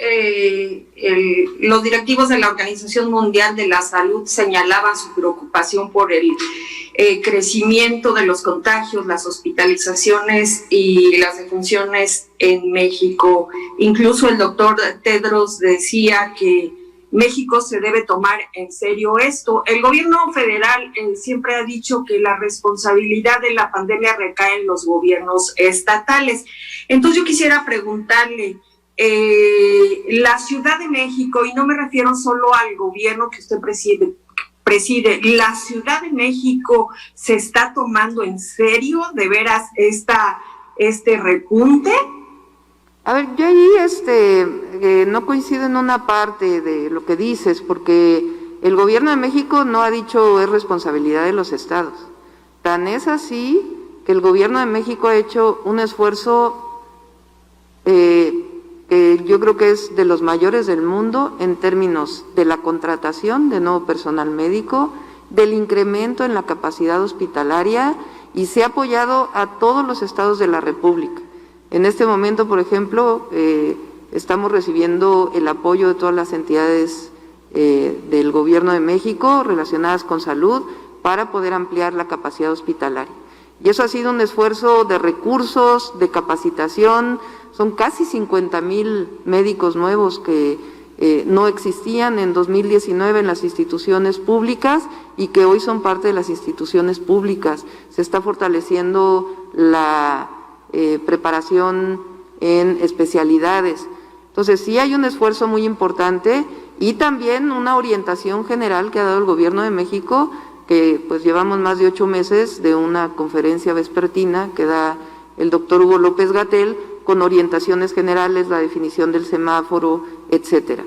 los directivos de la Organización Mundial de la Salud señalaban su preocupación por el crecimiento de los contagios, las hospitalizaciones y las defunciones en México. Incluso el doctor Tedros decía que México se debe tomar en serio esto. El gobierno federal siempre ha dicho que la responsabilidad de la pandemia recae en los gobiernos estatales. Entonces yo quisiera preguntarle, la Ciudad de México, y no me refiero solo al gobierno que usted preside, ¿la Ciudad de México se está tomando en serio de veras este repunte? A ver, yo ahí no coincido en una parte de lo que dices, porque el gobierno de México no ha dicho es responsabilidad de los estados. Tan es así que el gobierno de México ha hecho un esfuerzo que yo yo creo que es de los mayores del mundo en términos de la contratación de nuevo personal médico, del incremento en la capacidad hospitalaria, y se ha apoyado a todos los estados de la República. En este momento, por ejemplo, estamos recibiendo el apoyo de todas las entidades del Gobierno de México relacionadas con salud para poder ampliar la capacidad hospitalaria. Y eso ha sido un esfuerzo de recursos, de capacitación. Son casi 50,000 médicos nuevos que no existían en 2019 en las instituciones públicas y que hoy son parte de las instituciones públicas. Se está fortaleciendo la preparación en especialidades. Entonces, sí hay un esfuerzo muy importante y también una orientación general que ha dado el Gobierno de México, que pues llevamos más de 8 meses de una conferencia vespertina que da el doctor Hugo López-Gatell, con orientaciones generales, la definición del semáforo, etcétera.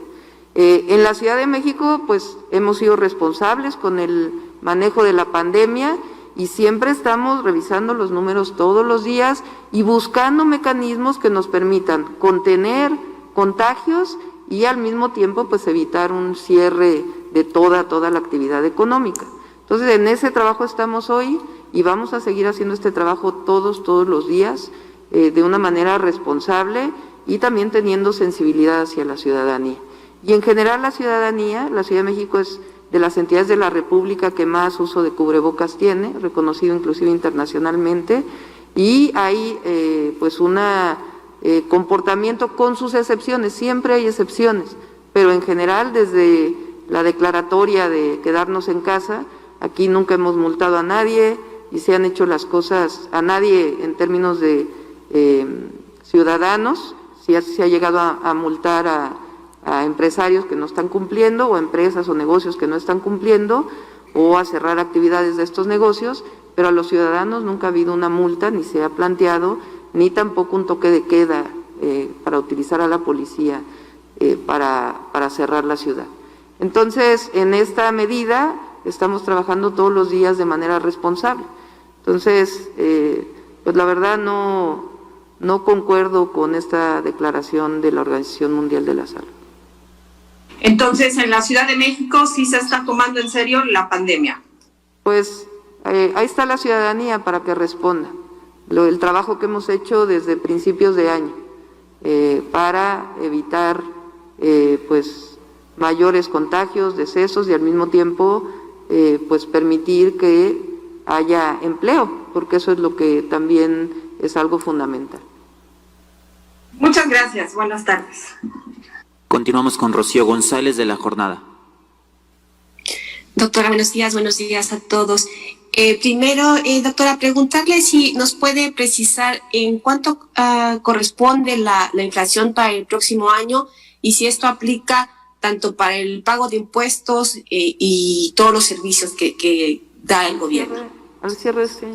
En la Ciudad de México, pues hemos sido responsables con el manejo de la pandemia y siempre estamos revisando los números todos los días y buscando mecanismos que nos permitan contener contagios y al mismo tiempo pues evitar un cierre de toda la actividad económica. Entonces, en ese trabajo estamos hoy y vamos a seguir haciendo este trabajo todos los días, de una manera responsable y también teniendo sensibilidad hacia la ciudadanía. Y en general la ciudadanía, la Ciudad de México es de las entidades de la República que más uso de cubrebocas tiene, reconocido inclusive internacionalmente, y hay pues una comportamiento con sus excepciones, siempre hay excepciones, pero en general desde la declaratoria de quedarnos en casa, aquí nunca hemos multado a nadie y se han hecho las cosas a nadie en términos de ciudadanos. Se ha llegado a multar a empresarios que no están cumpliendo, o empresas o negocios que no están cumpliendo, o a cerrar actividades de estos negocios, pero a los ciudadanos nunca ha habido una multa, ni se ha planteado, ni tampoco un toque de queda para utilizar a la policía para cerrar la ciudad. Entonces, en esta medida estamos trabajando todos los días de manera responsable. Entonces, pues la verdad no concuerdo con esta declaración de la Organización Mundial de la Salud. Entonces, en la Ciudad de México sí se está tomando en serio la pandemia. Pues ahí está la ciudadanía para que responda. El trabajo que hemos hecho desde principios de año para evitar pues mayores contagios, decesos y al mismo tiempo pues permitir que haya empleo, porque eso es lo que también es algo fundamental. Muchas gracias, buenas tardes. Continuamos con Rocío González de La Jornada. Doctora, buenos días a todos. Primero, doctora, preguntarle si nos puede precisar en cuánto corresponde la inflación para el próximo año y si esto aplica tanto para el pago de impuestos y todos los servicios que da el gobierno. Al cierre, sí.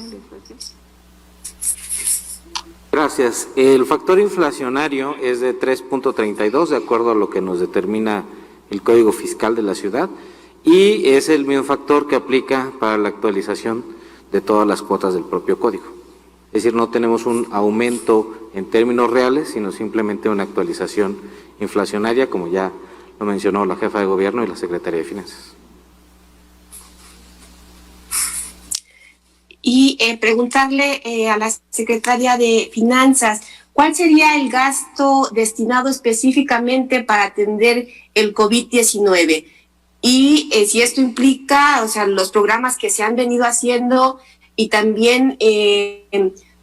Gracias. El factor inflacionario es de 3.32, de acuerdo a lo que nos determina el Código Fiscal de la ciudad, y es el mismo factor que aplica para la actualización de todas las cuotas del propio código. Es decir, no tenemos un aumento en términos reales, sino simplemente una actualización inflacionaria, como ya lo mencionó la jefa de gobierno y la secretaria de Finanzas. Y preguntarle a la secretaria de Finanzas, ¿cuál sería el gasto destinado específicamente para atender el COVID-19? Y si esto implica, o sea, los programas que se han venido haciendo y también,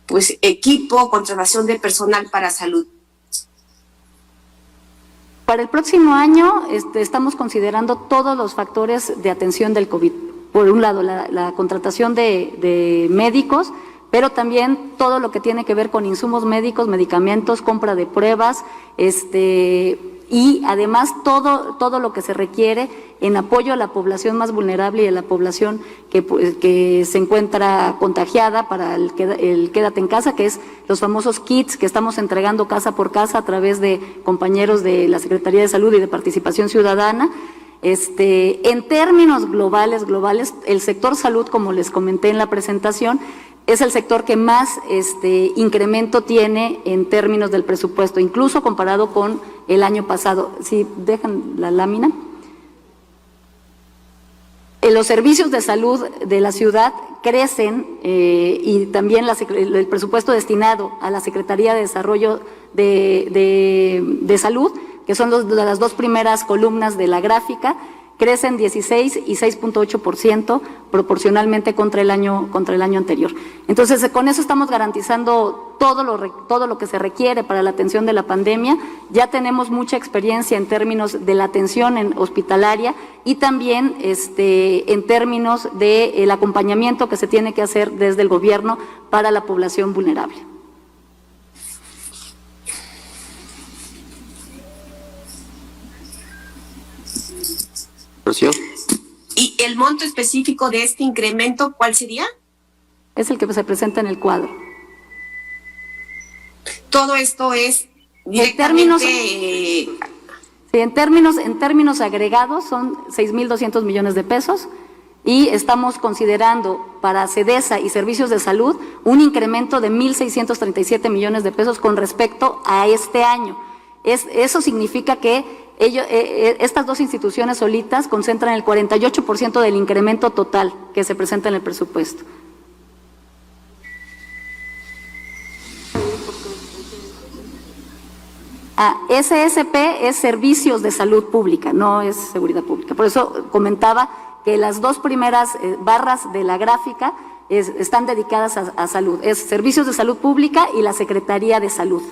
pues, equipo, contratación de personal para salud. Para el próximo año estamos considerando todos los factores de atención del COVID. Por un lado, la contratación de médicos, pero también todo lo que tiene que ver con insumos médicos, medicamentos, compra de pruebas, y además todo lo que se requiere en apoyo a la población más vulnerable y a la población que se encuentra contagiada para el quédate en casa, que es los famosos kits que estamos entregando casa por casa a través de compañeros de la Secretaría de Salud y de Participación Ciudadana. En términos globales, el sector salud, como les comenté en la presentación, es el sector que más incremento tiene en términos del presupuesto, incluso comparado con el año pasado. Si dejan la lámina. Los servicios de salud de la ciudad crecen y también el presupuesto destinado a la Secretaría de Desarrollo de Salud, que son las dos primeras columnas de la gráfica, crecen 16 y 6.8% proporcionalmente contra el año anterior. Entonces, con eso estamos garantizando todo lo que se requiere para la atención de la pandemia. Ya tenemos mucha experiencia en términos de la atención hospitalaria y también en términos del acompañamiento que se tiene que hacer desde el gobierno para la población vulnerable. Rocío. ¿Y el monto específico de este incremento cuál sería? Es el que se presenta en el cuadro. Todo esto es directamente... En términos agregados son 6.200 millones de pesos y estamos considerando para SEDESA y servicios de salud un incremento de 1.637 millones de pesos con respecto a este año. Eso significa que estas dos instituciones solitas concentran el 48% del incremento total que se presenta en el presupuesto. SSP es servicios de salud pública, no es seguridad pública. Por eso comentaba que las dos primeras barras de la gráfica están dedicadas a salud. Es servicios de salud pública y la Secretaría de Salud.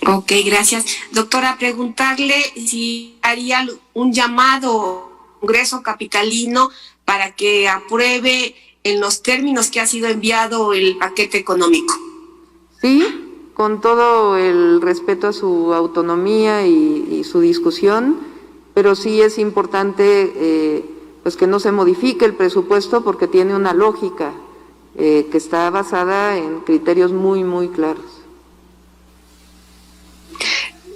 Ok, gracias. Doctora, preguntarle si haría un llamado al Congreso capitalino para que apruebe en los términos que ha sido enviado el paquete económico. Sí, con todo el respeto a su autonomía y su discusión, pero sí es importante pues que no se modifique el presupuesto porque tiene una lógica que está basada en criterios muy, muy claros.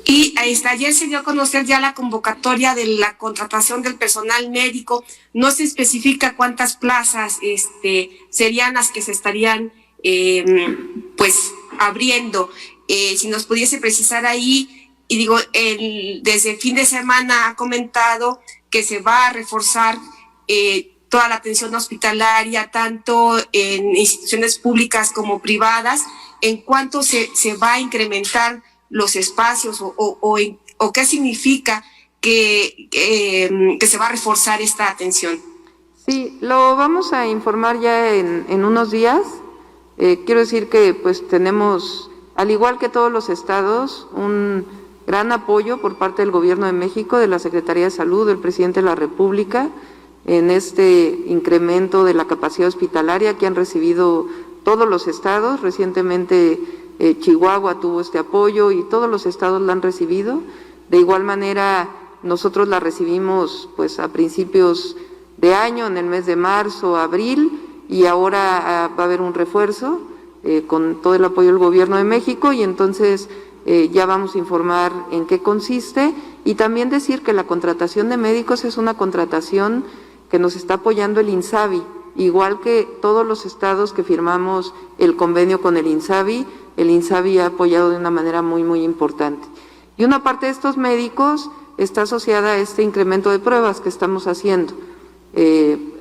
Y ayer se dio a conocer ya la convocatoria de la contratación del personal médico. No se especifica cuántas plazas serían las que se estarían pues abriendo. Si nos pudiese precisar ahí, y digo, desde el fin de semana ha comentado que se va a reforzar toda la atención hospitalaria, tanto en instituciones públicas como privadas. ¿En cuánto se va a incrementar los espacios o qué significa que se va a reforzar esta atención? Sí, lo vamos a informar ya en unos días. Quiero decir que pues tenemos, al igual que todos los estados, un gran apoyo por parte del Gobierno de México, de la Secretaría de Salud, del Presidente de la República, en este incremento de la capacidad hospitalaria que han recibido todos los estados. Recientemente Chihuahua tuvo este apoyo y todos los estados la han recibido. De igual manera, nosotros la recibimos pues a principios de año, en el mes de marzo, abril, y ahora va a haber un refuerzo con todo el apoyo del Gobierno de México, y entonces ya vamos a informar en qué consiste, y también decir que la contratación de médicos es una contratación que nos está apoyando el INSABI, igual que todos los estados que firmamos el convenio con el INSABI ha apoyado de una manera muy, muy importante. Y una parte de estos médicos está asociada a este incremento de pruebas que estamos haciendo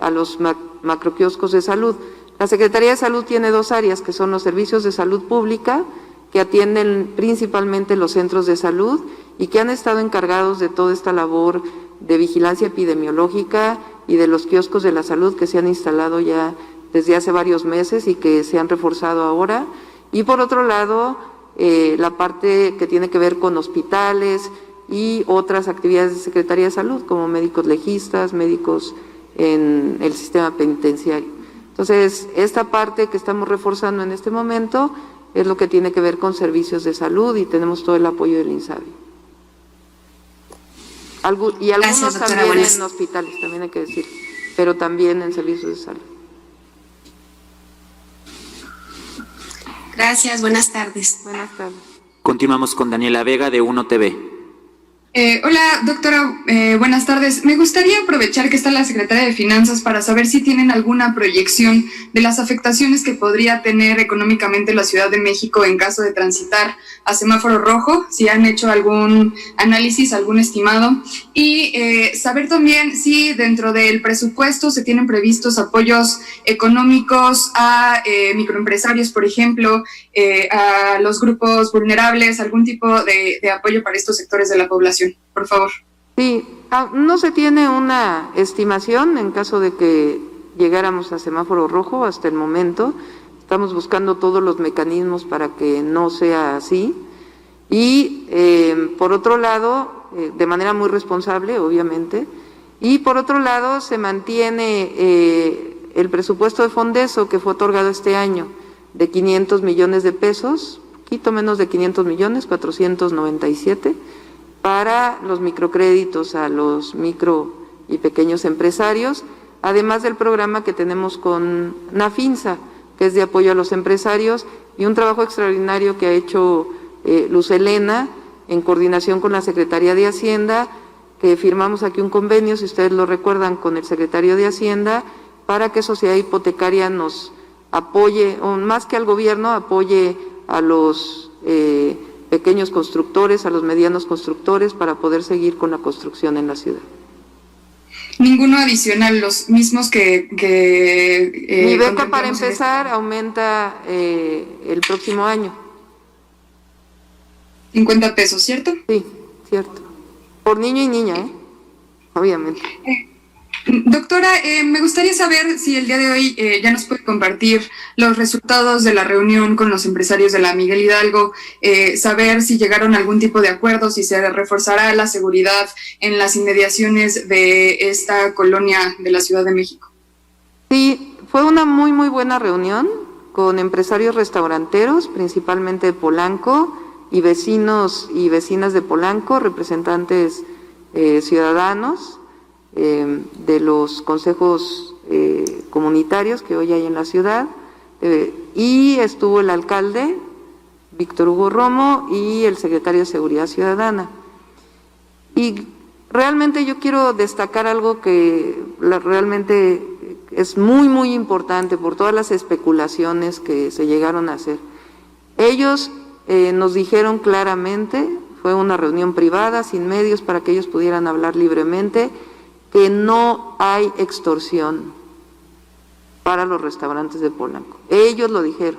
a los macroquioscos de salud. La Secretaría de Salud tiene dos áreas, que son los servicios de salud pública, que atienden principalmente los centros de salud y que han estado encargados de toda esta labor de vigilancia epidemiológica y de los kioscos de la salud que se han instalado ya desde hace varios meses y que se han reforzado ahora. Y por otro lado, la parte que tiene que ver con hospitales y otras actividades de Secretaría de Salud, como médicos legistas, médicos en el sistema penitenciario. Entonces, esta parte que estamos reforzando en este momento es lo que tiene que ver con servicios de salud y tenemos todo el apoyo del INSABI. Y algunos Gracias, doctora, también en hospitales, también hay que decir, pero también en servicios de salud. Gracias, buenas tardes. Buenas tardes. Continuamos con Daniela Vega de 1 TV. Hola, doctora, buenas tardes. Me gustaría aprovechar que está la Secretaria de Finanzas para saber si tienen alguna proyección de las afectaciones que podría tener económicamente la Ciudad de México en caso de transitar a semáforo rojo, si han hecho algún análisis, algún estimado, y saber también si dentro del presupuesto se tienen previstos apoyos económicos a microempresarios, por ejemplo, a los grupos vulnerables, algún tipo de apoyo para estos sectores de la población, por favor. Sí, no se tiene una estimación en caso de que llegáramos a semáforo rojo hasta el momento. Estamos buscando todos los mecanismos para que no sea así. Y por otro lado, de manera muy responsable, obviamente, y por otro lado se mantiene el presupuesto de Fondeso que fue otorgado este año de 500 millones de pesos, poquito menos de 500 millones, 497, para los microcréditos a los micro y pequeños empresarios, además del programa que tenemos con Nafinsa, que es de apoyo a los empresarios, y un trabajo extraordinario que ha hecho Luz Helena en coordinación con la Secretaría de Hacienda, que firmamos aquí un convenio, si ustedes lo recuerdan, con el secretario de Hacienda, para que Sociedad Hipotecaria nos apoye, o más que al gobierno, apoye a los pequeños constructores, a los medianos constructores, para poder seguir con la construcción en la ciudad. Ninguno adicional, los mismos que Mi beca para empezar aumenta el próximo año. 50 pesos, ¿cierto? Sí, cierto. Por niño y niña, obviamente. Doctora, me gustaría saber si el día de hoy ya nos puede compartir los resultados de la reunión con los empresarios de la Miguel Hidalgo, saber si llegaron a algún tipo de acuerdo, si se reforzará la seguridad en las inmediaciones de esta colonia de la Ciudad de México. Sí, fue una muy, muy buena reunión con empresarios restauranteros, principalmente de Polanco, y vecinos y vecinas de Polanco, representantes ciudadanos, de los consejos comunitarios que hoy hay en la ciudad, y estuvo el alcalde, Víctor Hugo Romo, y el secretario de Seguridad Ciudadana. Y realmente yo quiero destacar algo que realmente es muy, muy importante por todas las especulaciones que se llegaron a hacer. Ellos nos dijeron claramente, fue una reunión privada, sin medios, para que ellos pudieran hablar libremente, que no hay extorsión para los restaurantes de Polanco. Ellos lo dijeron.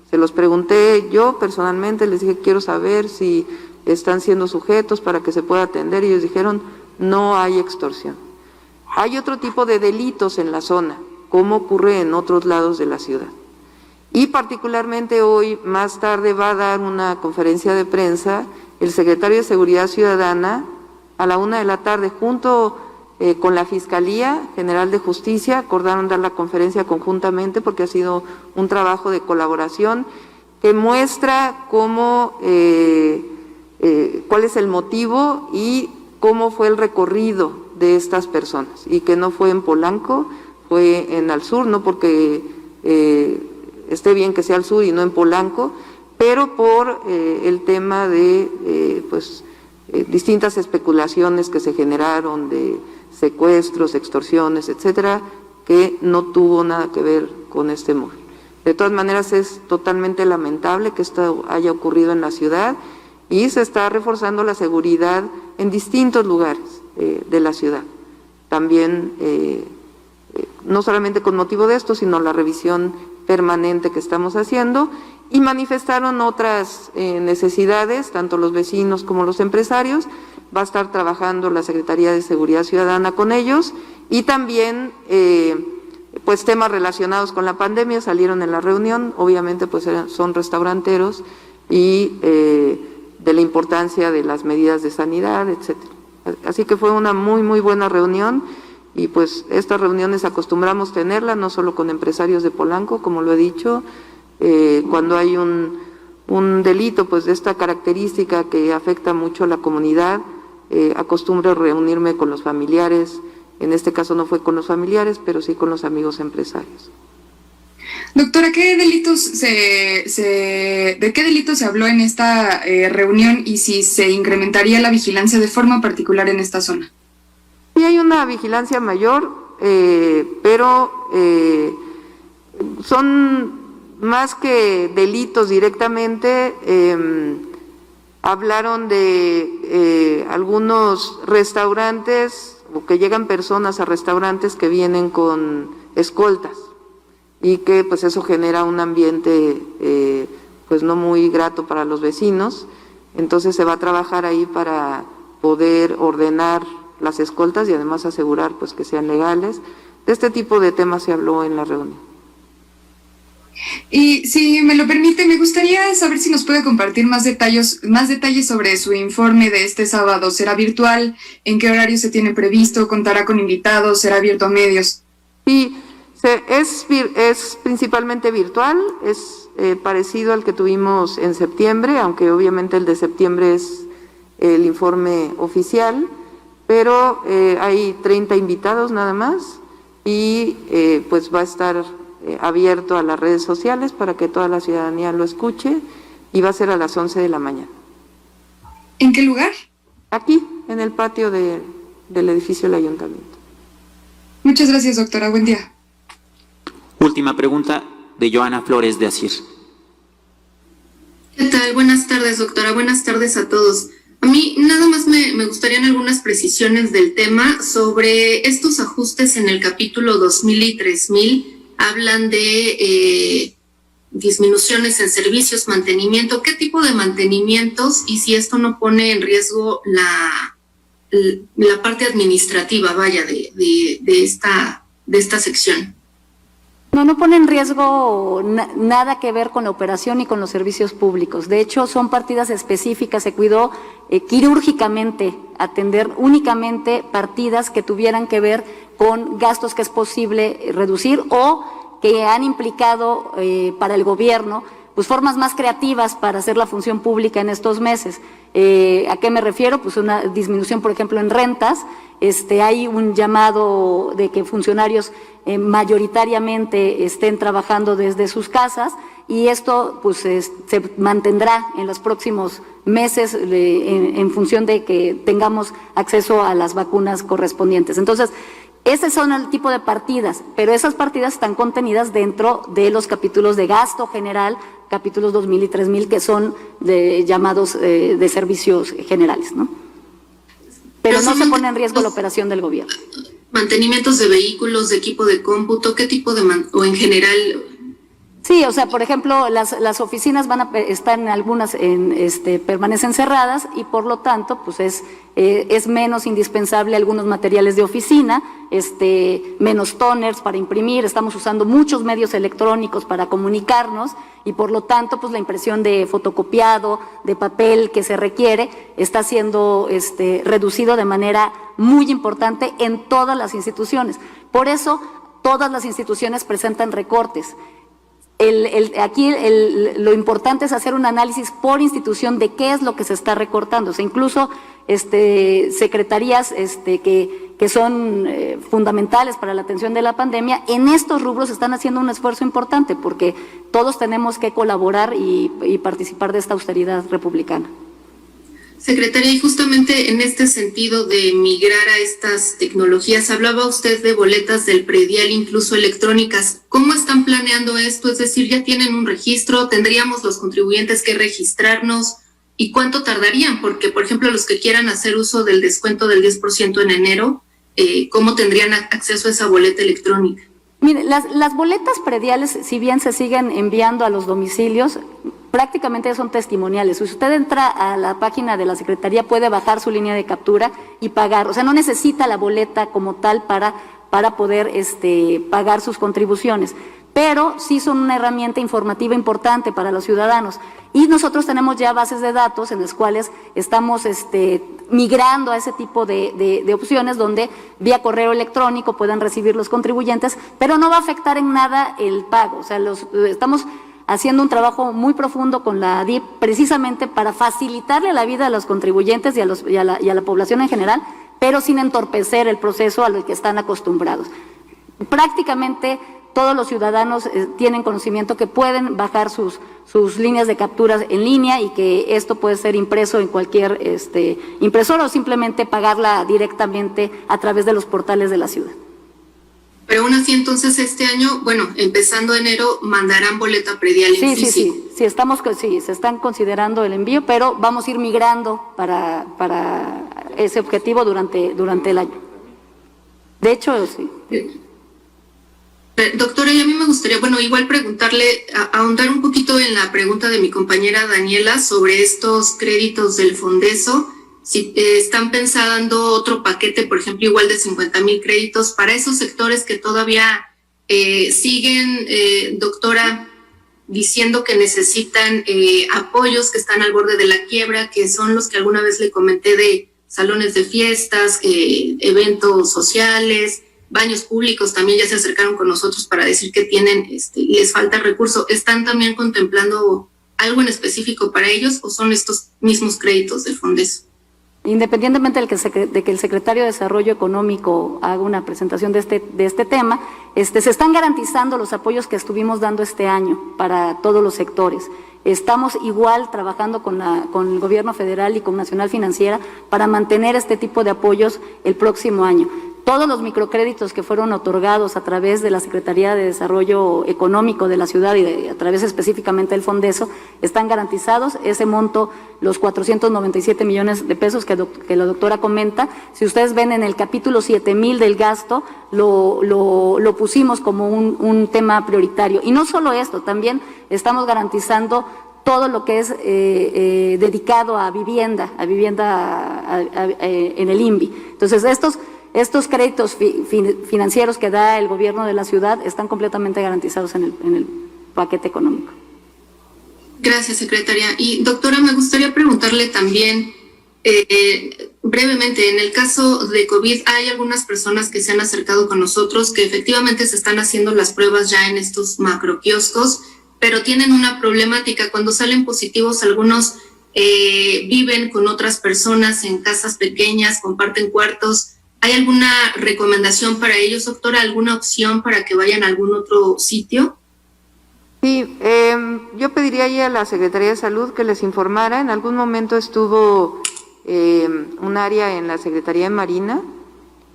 Se los pregunté yo personalmente, les dije, quiero saber si están siendo sujetos para que se pueda atender, y ellos dijeron, no hay extorsión. Hay otro tipo de delitos en la zona, como ocurre en otros lados de la ciudad. Y particularmente hoy, más tarde, va a dar una conferencia de prensa el secretario de Seguridad Ciudadana a la 1:00 p.m, junto con la Fiscalía General de Justicia. Acordaron dar la conferencia conjuntamente porque ha sido un trabajo de colaboración que muestra cómo, cuál es el motivo y cómo fue el recorrido de estas personas, y que no fue en Polanco, fue en al sur, no porque esté bien que sea al sur y no en Polanco, pero por el tema de distintas especulaciones que se generaron de secuestros, extorsiones, etcétera, que no tuvo nada que ver con este móvil. De todas maneras, es totalmente lamentable que esto haya ocurrido en la ciudad, y se está reforzando la seguridad en distintos lugares de la ciudad. También, no solamente con motivo de esto, sino la revisión permanente que estamos haciendo, y manifestaron otras necesidades, tanto los vecinos como los empresarios. Va a estar trabajando la Secretaría de Seguridad Ciudadana con ellos, y también pues temas relacionados con la pandemia salieron en la reunión, obviamente pues son restauranteros, y de la importancia de las medidas de sanidad, etcétera. Así que fue una muy, muy buena reunión, y pues estas reuniones acostumbramos tenerlas no solo con empresarios de Polanco, como lo he dicho, cuando hay un delito pues de esta característica que afecta mucho a la comunidad, acostumbro reunirme con los familiares. En este caso no fue con los familiares, pero sí con los amigos empresarios. Doctora, ¿de qué delitos se habló en esta reunión y si se incrementaría la vigilancia de forma particular en esta zona? Sí hay una vigilancia mayor, pero son más que delitos directamente. Hablaron de algunos restaurantes, o que llegan personas a restaurantes que vienen con escoltas, y que pues eso genera un ambiente pues no muy grato para los vecinos. Entonces se va a trabajar ahí para poder ordenar las escoltas y además asegurar pues que sean legales. De este tipo de temas se habló en la reunión. Y si me lo permite, me gustaría saber si nos puede compartir más detalles sobre su informe de este sábado. ¿Será virtual? ¿En qué horario se tiene previsto? ¿Contará con invitados? ¿Será abierto a medios? Sí, es principalmente virtual, es parecido al que tuvimos en septiembre, aunque obviamente el de septiembre es el informe oficial, pero hay 30 invitados nada más y pues va a estar abierto a las redes sociales para que toda la ciudadanía lo escuche, y va a ser a las 11 de la mañana. ¿En qué lugar? Aquí, en el patio del edificio del ayuntamiento. Muchas gracias, doctora. Buen día. Última pregunta de Joana Flores de Asir. ¿Qué tal? Buenas tardes, doctora. Buenas tardes a todos. A mí nada más me gustarían algunas precisiones del tema sobre estos ajustes en el capítulo 2000 y 3000. Hablan de disminuciones en servicios, mantenimiento. ¿Qué tipo de mantenimientos? Y si esto no pone en riesgo la parte administrativa, vaya, de esta sección. No pone en riesgo nada que ver con la operación y con los servicios públicos. De hecho, son partidas específicas. Se cuidó quirúrgicamente atender únicamente partidas que tuvieran que ver con gastos que es posible reducir o que han implicado para el gobierno pues formas más creativas para hacer la función pública en estos meses. ¿A qué me refiero? Pues una disminución, por ejemplo, en rentas. Hay un llamado de que funcionarios mayoritariamente estén trabajando desde sus casas, y esto pues se mantendrá en los próximos meses en función de que tengamos acceso a las vacunas correspondientes. Entonces, ese son el tipo de partidas, pero esas partidas están contenidas dentro de los capítulos de gasto general, capítulos 2000 y 3000, que son llamados de servicios generales, ¿no? Pero no se pone en riesgo la operación del gobierno. Mantenimientos de vehículos, de equipo de cómputo, ¿qué tipo de o en general? Sí, o sea, por ejemplo, las oficinas están algunas permanecen cerradas, y por lo tanto, pues es menos indispensable algunos materiales de oficina, menos toners para imprimir. Estamos usando muchos medios electrónicos para comunicarnos, y por lo tanto, pues la impresión de fotocopiado, de papel que se requiere, está siendo reducido de manera muy importante en todas las instituciones. Por eso, todas las instituciones presentan recortes. Aquí lo importante es hacer un análisis por institución de qué es lo que se está recortando. O sea, incluso secretarías que son fundamentales para la atención de la pandemia, en estos rubros están haciendo un esfuerzo importante, porque todos tenemos que colaborar y participar de esta austeridad republicana. Secretaria, y justamente en este sentido de migrar a estas tecnologías, hablaba usted de boletas del predial, incluso electrónicas. ¿Cómo están planeando esto? Es decir, ¿ya tienen un registro? ¿Tendríamos los contribuyentes que registrarnos? ¿Y cuánto tardarían? Porque, por ejemplo, los que quieran hacer uso del descuento del 10% en enero, ¿cómo tendrían acceso a esa boleta electrónica? Mire, las boletas prediales, si bien se siguen enviando a los domicilios, prácticamente son testimoniales. Si usted entra a la página de la Secretaría, puede bajar su línea de captura y pagar. O sea, no necesita la boleta como tal para poder pagar sus contribuciones. Pero sí son una herramienta informativa importante para los ciudadanos. Y nosotros tenemos ya bases de datos en las cuales estamos migrando a ese tipo de opciones, donde vía correo electrónico puedan recibir los contribuyentes, pero no va a afectar en nada el pago. O sea, estamos haciendo un trabajo muy profundo con la DIP, precisamente para facilitarle la vida a los contribuyentes y a la población en general, pero sin entorpecer el proceso al que están acostumbrados. Prácticamente todos los ciudadanos tienen conocimiento que pueden bajar sus líneas de capturas en línea y que esto puede ser impreso en cualquier impresora o simplemente pagarla directamente a través de los portales de la ciudad. Pero aún así, entonces, este año, bueno, empezando enero, mandarán boleta predial en físico. Sí, se están considerando el envío, pero vamos a ir migrando para ese objetivo durante el año. De hecho, sí. Doctora, y a mí me gustaría, bueno, igual preguntarle, ahondar un poquito en la pregunta de mi compañera Daniela sobre estos créditos del Fondeso. Si están pensando otro paquete, por ejemplo, igual de 50,000 créditos para esos sectores que todavía siguen, doctora, diciendo que necesitan apoyos, que están al borde de la quiebra, que son los que alguna vez le comenté de salones de fiestas, eventos sociales, baños públicos, también ya se acercaron con nosotros para decir que tienen, les falta recurso. ¿Están también contemplando algo en específico para ellos o son estos mismos créditos del Fondeso? Independientemente de que el secretario de Desarrollo Económico haga una presentación de este tema, se están garantizando los apoyos que estuvimos dando este año para todos los sectores. Estamos igual trabajando con el gobierno federal y con Nacional Financiera para mantener este tipo de apoyos el próximo año. Todos los microcréditos que fueron otorgados a través de la Secretaría de Desarrollo Económico de la ciudad y a través específicamente del Fondeso están garantizados. Ese monto, los 497 millones de pesos que la doctora comenta, si ustedes ven en el capítulo 7,000 del gasto, lo pusimos como un tema prioritario. Y no solo esto, también estamos garantizando todo lo que es dedicado a vivienda en el INVI. Entonces, estos créditos financieros que da el gobierno de la ciudad están completamente garantizados en el paquete económico. Gracias, secretaria. Y doctora, me gustaría preguntarle también brevemente, en el caso de COVID, hay algunas personas que se han acercado con nosotros que efectivamente se están haciendo las pruebas ya en estos macroquioscos, pero tienen una problemática. Cuando salen positivos, algunos viven con otras personas en casas pequeñas, comparten cuartos. ¿Hay alguna recomendación para ellos, doctora? ¿Alguna opción para que vayan a algún otro sitio? Sí, yo pediría ahí a la Secretaría de Salud que les informara. En algún momento estuvo un área en la Secretaría de Marina.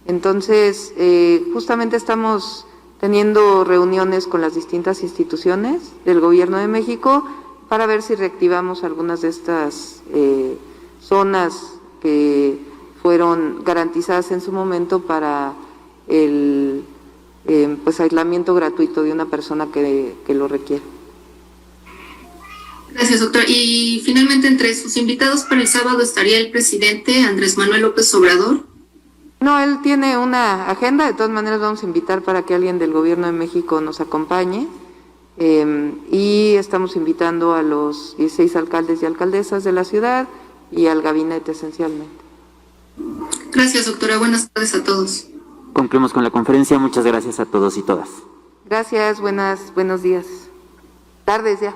Entonces, justamente estamos teniendo reuniones con las distintas instituciones del Gobierno de México para ver si reactivamos algunas de estas zonas que fueron garantizadas en su momento para el aislamiento gratuito de una persona que lo requiere. Gracias, doctora. Y finalmente, entre sus invitados para el sábado estaría el presidente Andrés Manuel López Obrador. No, él tiene una agenda. De todas maneras vamos a invitar para que alguien del Gobierno de México nos acompañe, y estamos invitando a los 16 alcaldes y alcaldesas de la ciudad y al gabinete esencialmente. Gracias, doctora. Buenas tardes a todos. Concluimos con la conferencia. Muchas gracias a todos y todas. Gracias, buenos días. Tardes ya.